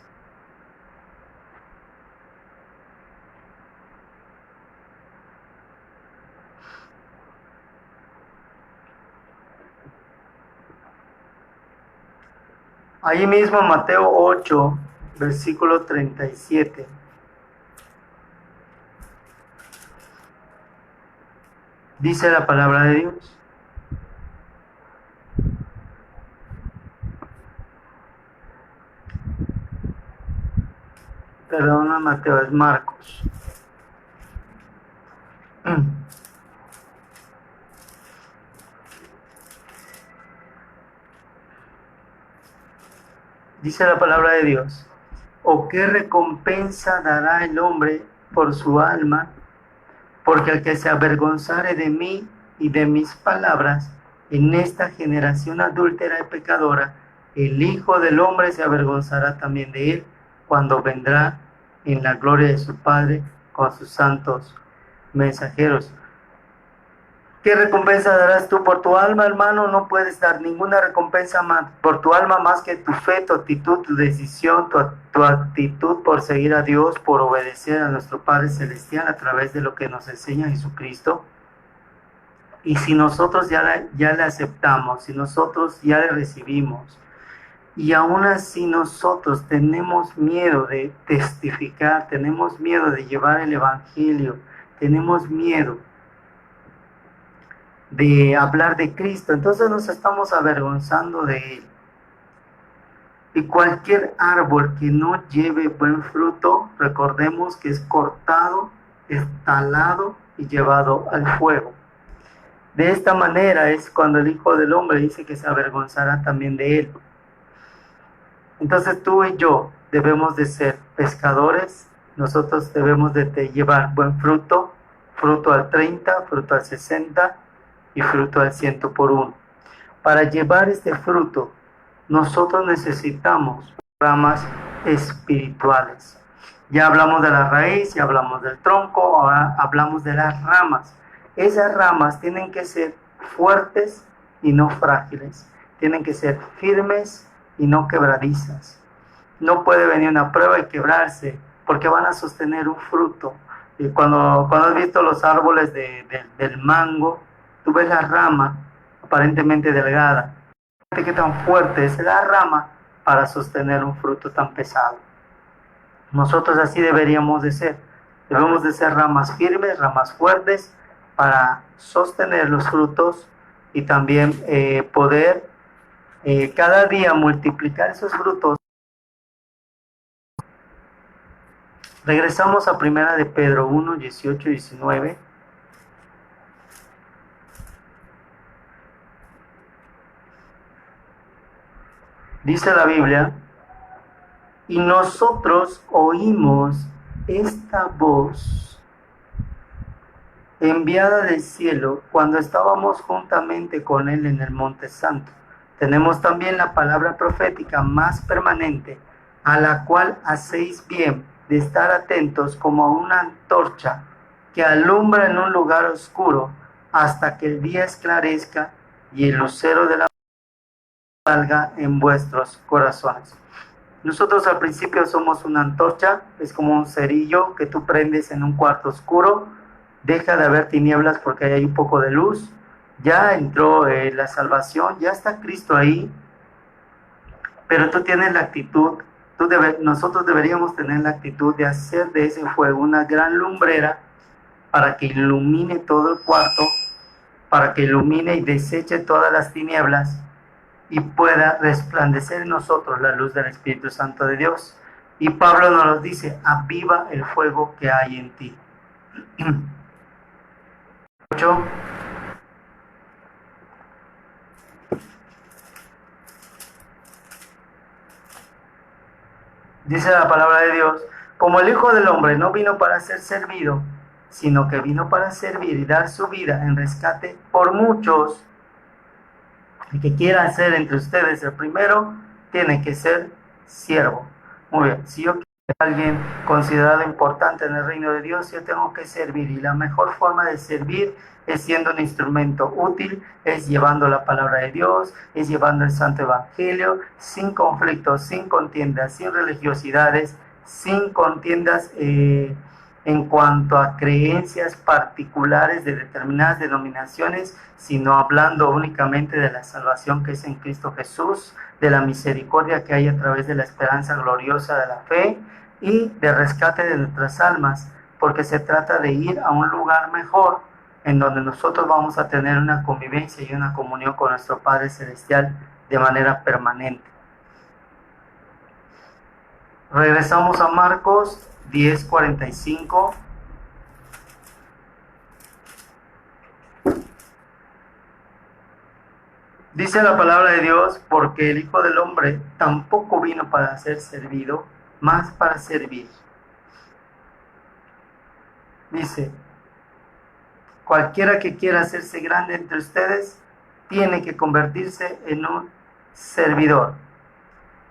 Ahí mismo Mateo 8, versículo 37. Dice la palabra de Dios. Perdona, Mateo, es Marcos. Dice la palabra de Dios. ¿O qué recompensa dará el hombre por su alma? Porque el que se avergonzare de mí y de mis palabras en esta generación adúltera y pecadora, el Hijo del Hombre se avergonzará también de él cuando vendrá en la gloria de su Padre con sus santos mensajeros. ¿Qué recompensa darás tú por tu alma, hermano? No puedes dar ninguna recompensa más por tu alma más que tu fe, tu actitud, tu decisión, tu actitud por seguir a Dios, por obedecer a nuestro Padre Celestial a través de lo que nos enseña Jesucristo. Y si nosotros ya le aceptamos, si nosotros ya le recibimos, y aún así nosotros tenemos miedo de testificar, tenemos miedo de llevar el Evangelio, tenemos miedo de hablar de Cristo, entonces nos estamos avergonzando de Él. Y cualquier árbol que no lleve buen fruto, recordemos que es cortado, es talado y llevado al fuego. De esta manera es cuando el Hijo del Hombre dice que se avergonzará también de Él. Entonces tú y yo debemos de ser pescadores, nosotros debemos de llevar buen fruto, fruto al 30, fruto al 60 y fruto al 100 por uno. Para llevar este fruto, nosotros necesitamos ramas espirituales. Ya hablamos de la raíz, ya hablamos del tronco, ahora hablamos de las ramas. Esas ramas tienen que ser fuertes y no frágiles. Tienen que ser firmes y no quebradizas. No puede venir una prueba y quebrarse, porque van a sostener un fruto. Y cuando has visto los árboles del mango, tú ves la rama aparentemente delgada. ¿Qué tan fuerte es la rama para sostener un fruto tan pesado? Nosotros así deberíamos de ser. Debemos de ser ramas firmes, ramas fuertes, para sostener los frutos y también poder cada día multiplicar esos frutos. Regresamos a primera de Pedro 1, 18 y 19. Dice la Biblia, y nosotros oímos esta voz enviada del cielo cuando estábamos juntamente con él en el Monte Santo. Tenemos también la palabra profética más permanente, a la cual hacéis bien de estar atentos como a una antorcha que alumbra en un lugar oscuro hasta que el día esclarezca y el lucero de la salga en vuestros corazones. Nosotros al principio somos una antorcha, es como un cerillo que tú prendes en un cuarto oscuro, deja de haber tinieblas porque hay un poco de luz, ya entró la salvación, ya está Cristo ahí, pero tú tienes la actitud, nosotros deberíamos tener la actitud de hacer de ese fuego una gran lumbrera para que ilumine todo el cuarto, para que ilumine y deseche todas las tinieblas y pueda resplandecer en nosotros la luz del Espíritu Santo de Dios. Y Pablo nos dice, aviva el fuego que hay en ti. 8. Dice la palabra de Dios, como el Hijo del Hombre no vino para ser servido, sino que vino para servir y dar su vida en rescate por muchos. El que quiera ser entre ustedes el primero, tiene que ser siervo. Muy bien, si yo quiero ser alguien considerado importante en el reino de Dios, yo tengo que servir. Y la mejor forma de servir es siendo un instrumento útil, es llevando la palabra de Dios, es llevando el Santo Evangelio, sin conflictos, sin contiendas, sin religiosidades, sin contiendas en cuanto a creencias particulares de determinadas denominaciones, sino hablando únicamente de la salvación que es en Cristo Jesús, de la misericordia que hay a través de la esperanza gloriosa de la fe y de rescate de nuestras almas, porque se trata de ir a un lugar mejor en donde nosotros vamos a tener una convivencia y una comunión con nuestro Padre Celestial de manera permanente. Regresamos a Marcos 10:45. Dice la palabra de Dios, porque el Hijo del Hombre tampoco vino para ser servido, más para servir. Dice, cualquiera que quiera hacerse grande entre ustedes, tiene que convertirse en un servidor.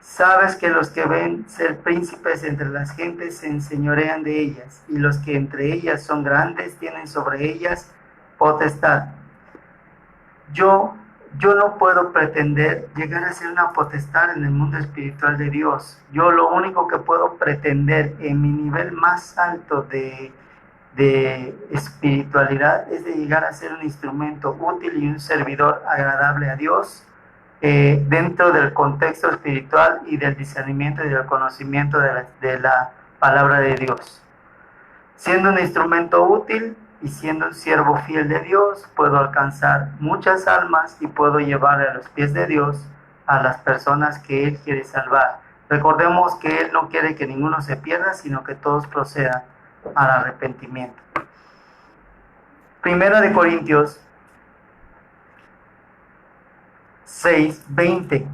Sabes que los que ven ser príncipes entre las gentes se enseñorean de ellas, y los que entre ellas son grandes tienen sobre ellas potestad. Yo no puedo pretender llegar a ser una potestad en el mundo espiritual de Dios. Yo lo único que puedo pretender en mi nivel más alto de espiritualidad es de llegar a ser un instrumento útil y un servidor agradable a Dios dentro del contexto espiritual y del discernimiento y del conocimiento de la palabra de Dios. Siendo un instrumento útil y siendo un siervo fiel de Dios, puedo alcanzar muchas almas y puedo llevarle a los pies de Dios a las personas que Él quiere salvar. Recordemos que Él no quiere que ninguno se pierda, sino que todos procedan al arrepentimiento. Primera de Corintios 6:20.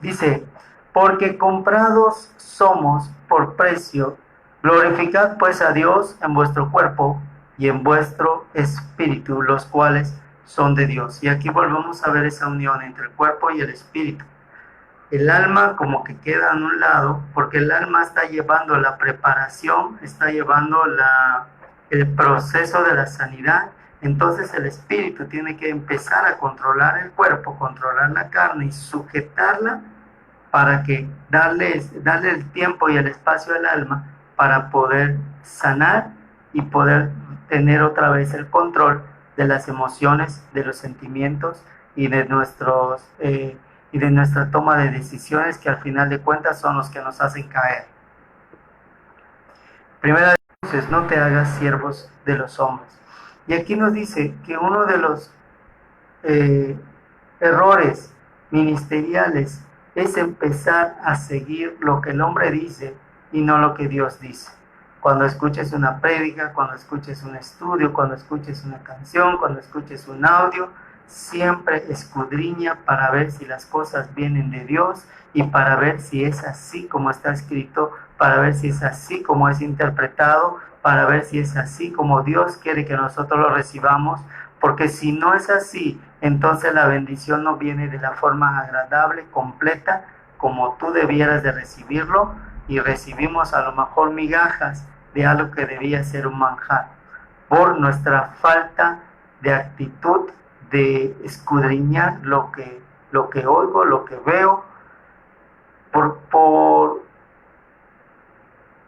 Dice, porque comprados somos por precio, glorificad pues a Dios en vuestro cuerpo y en vuestro espíritu, los cuales son de Dios. Y aquí volvemos a ver esa unión entre el cuerpo y el espíritu. El alma como que queda en un lado, porque el alma está llevando la preparación, está llevando el proceso de la sanidad. Entonces el espíritu tiene que empezar a controlar el cuerpo, controlar la carne y sujetarla para que darle el tiempo y el espacio al alma para poder sanar y poder tener otra vez el control de las emociones, de los sentimientos y de nuestra toma de decisiones, que al final de cuentas son los que nos hacen caer. Primera de Dios, no te hagas siervos de los hombres. Y aquí nos dice que uno de los errores ministeriales es empezar a seguir lo que el hombre dice y no lo que Dios dice. Cuando escuches una prédica, cuando escuches un estudio, cuando escuches una canción, cuando escuches un audio, siempre escudriña para ver si las cosas vienen de Dios y para ver si es así como está escrito, para ver si es así como es interpretado, para ver si es así como Dios quiere que nosotros lo recibamos, porque si no es así, entonces la bendición no viene de la forma agradable, completa, como tú debieras de recibirlo, y recibimos a lo mejor migajas de algo que debía ser un manjar, por nuestra falta de actitud de escudriñar lo que oigo, lo que veo, por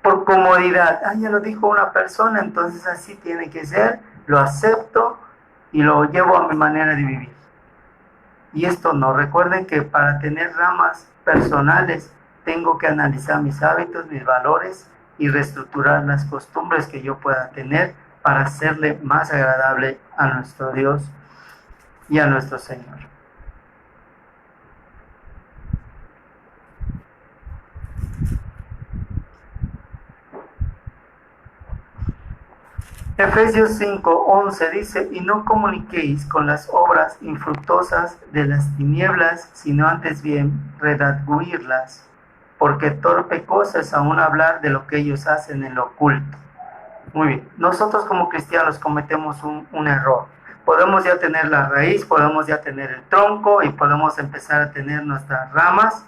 comodidad. Ya lo dijo una persona, entonces así tiene que ser, lo acepto y lo llevo a mi manera de vivir. Y esto no, recuerden que para tener ramas personales tengo que analizar mis hábitos, mis valores y reestructurar las costumbres que yo pueda tener para hacerle más agradable a nuestro Dios y a nuestro Señor. Efesios 5:11 dice, y no comuniquéis con las obras infructuosas de las tinieblas, sino antes bien redarguirlas, porque torpe cosa es aún hablar de lo que ellos hacen en lo oculto. Muy bien, nosotros como cristianos cometemos un error. Podemos ya tener la raíz, podemos ya tener el tronco y podemos empezar a tener nuestras ramas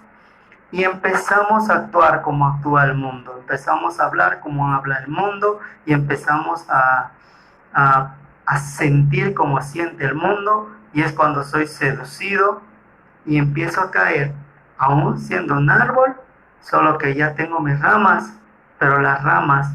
y empezamos a actuar como actúa el mundo, empezamos a hablar como habla el mundo y empezamos a sentir como siente el mundo, y es cuando soy seducido y empiezo a caer, aún siendo un árbol, solo que ya tengo mis ramas, pero las ramas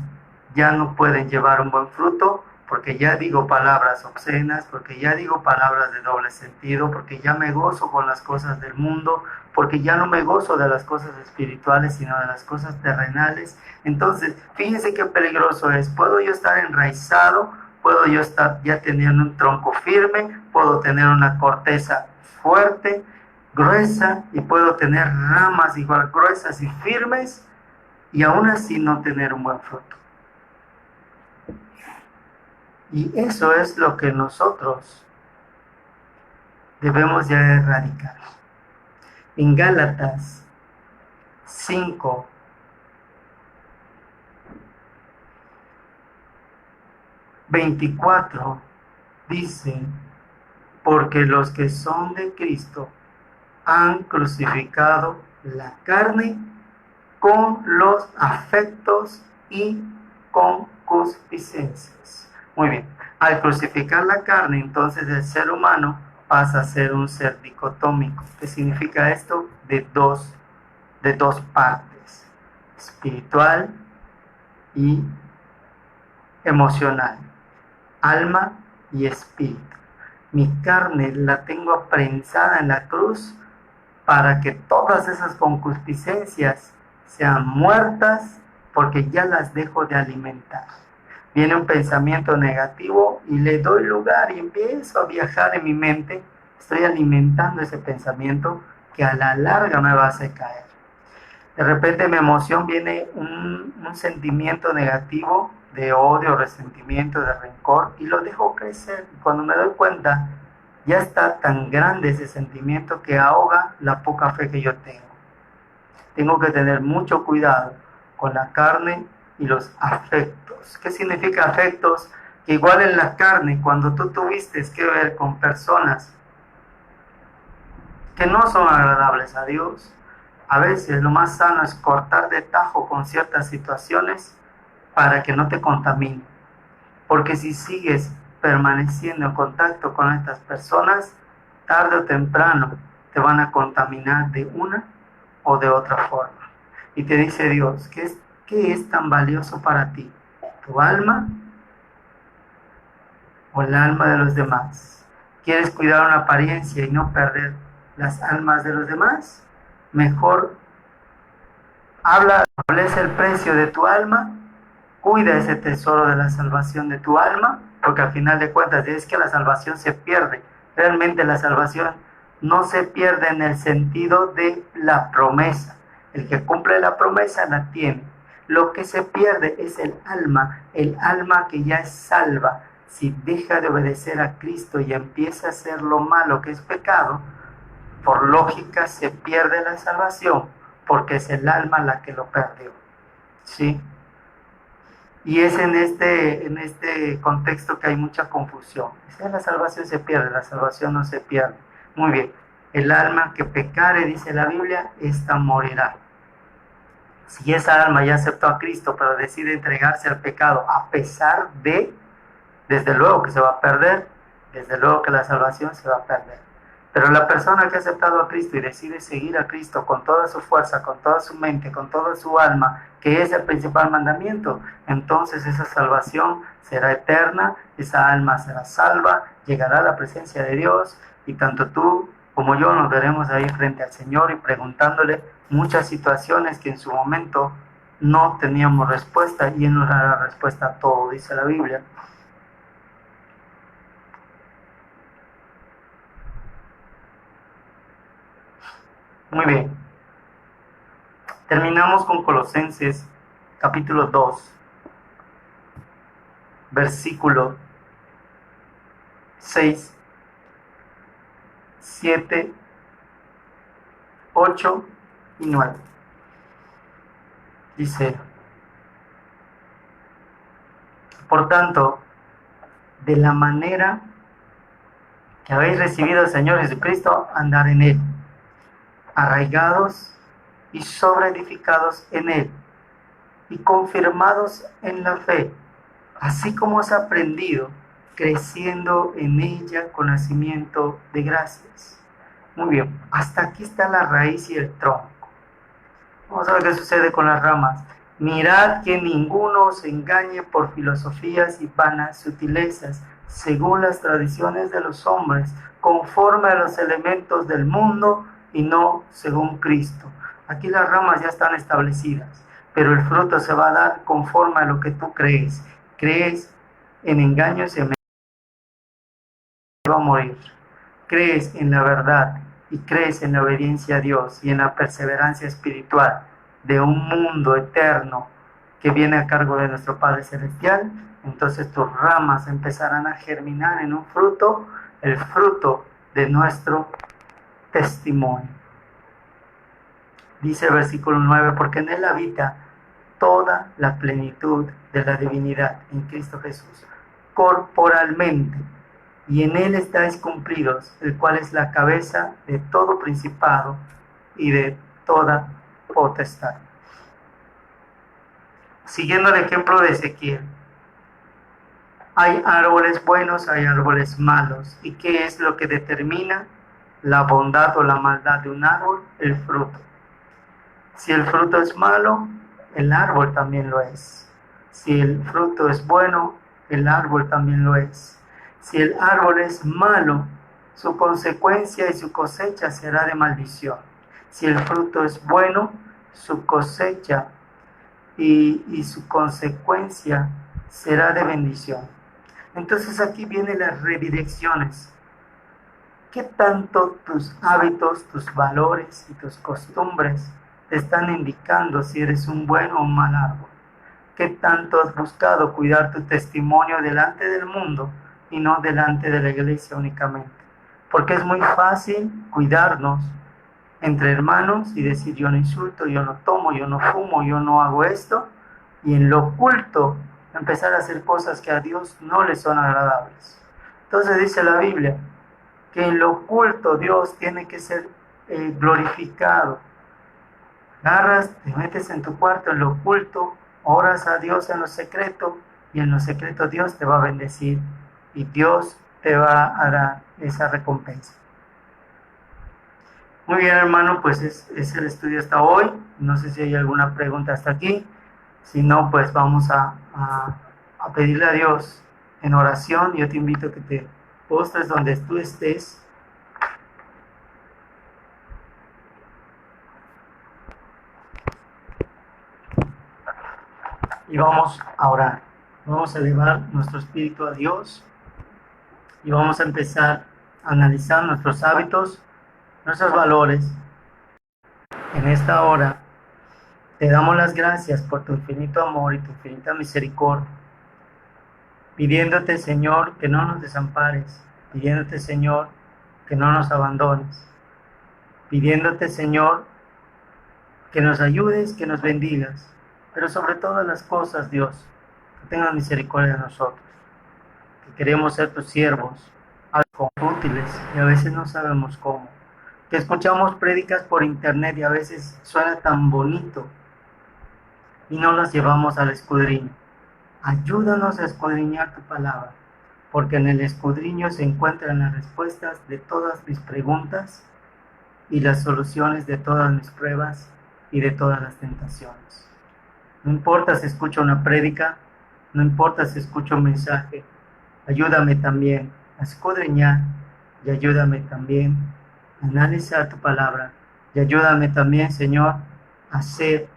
ya no pueden llevar un buen fruto, porque ya digo palabras obscenas, porque ya digo palabras de doble sentido, porque ya me gozo con las cosas del mundo, porque ya no me gozo de las cosas espirituales, sino de las cosas terrenales. Entonces, fíjense qué peligroso es. Puedo yo estar enraizado, puedo yo estar ya teniendo un tronco firme, puedo tener una corteza fuerte, gruesa, y puedo tener ramas igual gruesas y firmes, y aún así no tener un buen fruto. Y eso es lo que nosotros debemos ya erradicar. En Gálatas 5, ...24... dice, porque los que son de Cristo han crucificado la carne con los afectos y concupiscencias. Muy bien, al crucificar la carne, entonces el ser humano pasa a ser un ser dicotómico. ¿Qué significa esto? De dos partes, espiritual y emocional, alma y espíritu. Mi carne la tengo prensada en la cruz para que todas esas concupiscencias sean muertas, porque ya las dejo de alimentar. Viene un pensamiento negativo y le doy lugar y empiezo a viajar en mi mente. Estoy alimentando ese pensamiento que a la larga me va a hacer caer. De repente en mi emoción viene un sentimiento negativo de odio, resentimiento, de rencor, y lo dejo crecer. Cuando me doy cuenta, ya está tan grande ese sentimiento que ahoga la poca fe que yo tengo. Tengo que tener mucho cuidado con la carne y los afectos. ¿Qué significa afectos? Que igual en la carne, cuando tú tuviste que ver con personas que no son agradables a Dios, a veces lo más sano es cortar de tajo con ciertas situaciones para que no te contamine. Porque si sigues permaneciendo en contacto con estas personas, tarde o temprano te van a contaminar de una o de otra forma. Y te dice Dios, ¿qué es tan valioso para ti? ¿Tu alma o el alma de los demás? ¿Quieres cuidar una apariencia y no perder las almas de los demás? Mejor establece el precio de tu alma, cuida ese tesoro de la salvación de tu alma, porque al final de cuentas es que la salvación se pierde. Realmente la salvación no se pierde en el sentido de la promesa. El que cumple la promesa la tiene. Lo que se pierde es el alma que ya es salva. Si deja de obedecer a Cristo y empieza a hacer lo malo que es pecado, por lógica se pierde la salvación, porque es el alma la que lo perdió. ¿Sí? Y es en este contexto que hay mucha confusión. La salvación se pierde, la salvación no se pierde. Muy bien. El alma que pecare, dice la Biblia, esta morirá. Si esa alma ya aceptó a Cristo, pero decide entregarse al pecado a pesar de, desde luego que se va a perder, desde luego que la salvación se va a perder. Pero la persona que ha aceptado a Cristo y decide seguir a Cristo con toda su fuerza, con toda su mente, con toda su alma, que es el principal mandamiento, entonces esa salvación será eterna, esa alma será salva, llegará a la presencia de Dios y tanto tú como yo nos veremos ahí frente al Señor y preguntándole muchas situaciones que en su momento no teníamos respuesta y Él nos dará respuesta a todo, dice la Biblia. Muy bien. Terminamos con Colosenses capítulo 2, versículo 6, 7, 8 y 9. Dice, por tanto, de la manera que habéis recibido al Señor Jesucristo, andar en Él, arraigados y sobreedificados en Él, y confirmados en la fe, así como has aprendido, creciendo en ella con nacimiento de gracias. Muy bien, hasta aquí está la raíz y el tronco. Vamos a ver qué sucede con las ramas. Mirad que ninguno os engañe por filosofías y vanas sutilezas, según las tradiciones de los hombres, conforme a los elementos del mundo y no según Cristo. Aquí las ramas ya están establecidas, pero el fruto se va a dar conforme a lo que tú crees. Crees en engaños y en va a morir. Crees en la verdad y crees en la obediencia a Dios y en la perseverancia espiritual de un mundo eterno que viene a cargo de nuestro Padre Celestial, entonces tus ramas empezarán a germinar en un fruto, el fruto de nuestro testimonio. Dice el versículo 9, porque en Él habita toda la plenitud de la divinidad en Cristo Jesús, corporalmente, y en Él estáis cumplidos, el cual es la cabeza de todo principado y de toda potestad. Siguiendo el ejemplo de Ezequiel, hay árboles buenos, hay árboles malos. ¿Y qué es lo que determina la bondad o la maldad de un árbol? El fruto. Si el fruto es malo, el árbol también lo es. Si el fruto es bueno, el árbol también lo es. Si el árbol es malo, su consecuencia y su cosecha será de maldición. Si el fruto es bueno, su cosecha y su consecuencia será de bendición. Entonces aquí vienen las redirecciones. ¿Qué tanto tus hábitos, tus valores y tus costumbres te están indicando si eres un buen o un mal árbol? ¿Qué tanto has buscado cuidar tu testimonio delante del mundo y no delante de la iglesia únicamente? Porque es muy fácil cuidarnos entre hermanos y decir yo no insulto, yo no tomo, yo no fumo, yo no hago esto, y en lo oculto empezar a hacer cosas que a Dios no le son agradables. Entonces dice la Biblia que en lo oculto Dios tiene que ser glorificado. Agarras, te metes en tu cuarto en lo oculto, oras a Dios en lo secreto, y en lo secreto Dios te va a bendecir y Dios te va a dar esa recompensa. Muy bien, hermano, pues es el estudio hasta hoy. No sé si hay alguna pregunta hasta aquí. Si no, pues vamos a pedirle a Dios en oración. Yo te invito a que te postres donde tú estés. Y vamos a orar. Vamos a elevar nuestro espíritu a Dios. Y vamos a empezar a analizar nuestros hábitos, nuestros valores en esta hora. Te damos las gracias por tu infinito amor y tu infinita misericordia, pidiéndote, Señor, que no nos desampares, pidiéndote, Señor, que no nos abandones, pidiéndote, Señor, que nos ayudes, que nos bendigas, pero sobre todas las cosas, Dios, que tengas misericordia de nosotros, que queremos ser tus siervos, algo útiles y a veces no sabemos cómo, que escuchamos prédicas por internet y a veces suena tan bonito y no las llevamos al escudriño. Ayúdanos a escudriñar tu palabra, porque en el escudriño se encuentran las respuestas de todas mis preguntas y las soluciones de todas mis pruebas y de todas las tentaciones. No importa si escucho una prédica, no importa si escucho un mensaje, ayúdame también a escudriñar y ayúdame también a analizar tu palabra y ayúdame también, Señor, a ser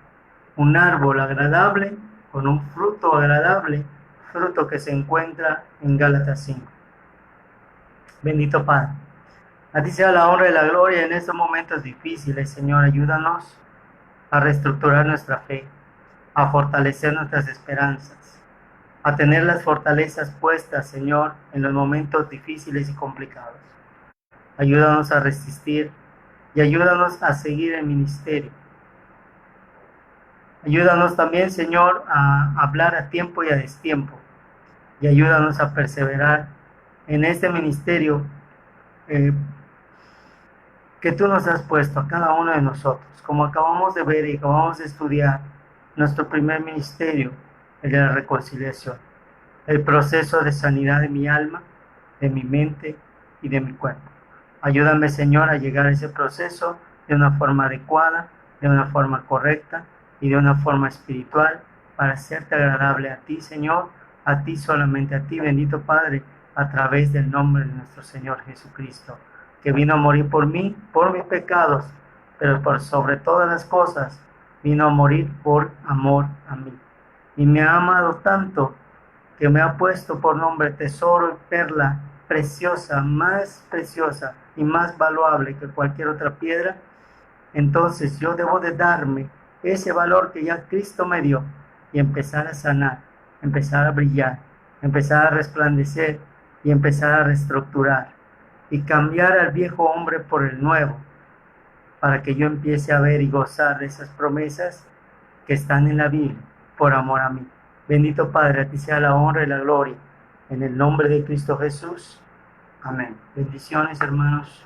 un árbol agradable con un fruto agradable, fruto que se encuentra en Gálatas 5. Bendito Padre, a ti sea la honra y la gloria en estos momentos difíciles, Señor. Ayúdanos a reestructurar nuestra fe, a fortalecer nuestras esperanzas, a tener las fortalezas puestas, Señor, en los momentos difíciles y complicados. Ayúdanos a resistir y ayúdanos a seguir el ministerio. Ayúdanos también, Señor, a hablar a tiempo y a destiempo. Y ayúdanos a perseverar en este ministerio que tú nos has puesto a cada uno de nosotros. Como acabamos de ver y acabamos de estudiar nuestro primer ministerio, el de la reconciliación. El proceso de sanidad de mi alma, de mi mente y de mi cuerpo. Ayúdame, Señor, a llegar a ese proceso de una forma adecuada, de una forma correcta y de una forma espiritual para hacerte agradable a ti, Señor, a ti, solamente a ti, bendito Padre, a través del nombre de nuestro Señor Jesucristo, que vino a morir por mí, por mis pecados, pero por sobre todas las cosas, vino a morir por amor a mí. Y me ha amado tanto que me ha puesto por nombre tesoro y perla preciosa y más valuable que cualquier otra piedra. Entonces yo debo de darme ese valor que ya Cristo me dio y empezar a sanar, empezar a brillar, empezar a resplandecer y empezar a reestructurar y cambiar al viejo hombre por el nuevo, para que yo empiece a ver y gozar de esas promesas que están en la Biblia por amor a mí. Bendito Padre, a ti sea la honra y la gloria, en el nombre de Cristo Jesús. Amén. Bendiciones, hermanos.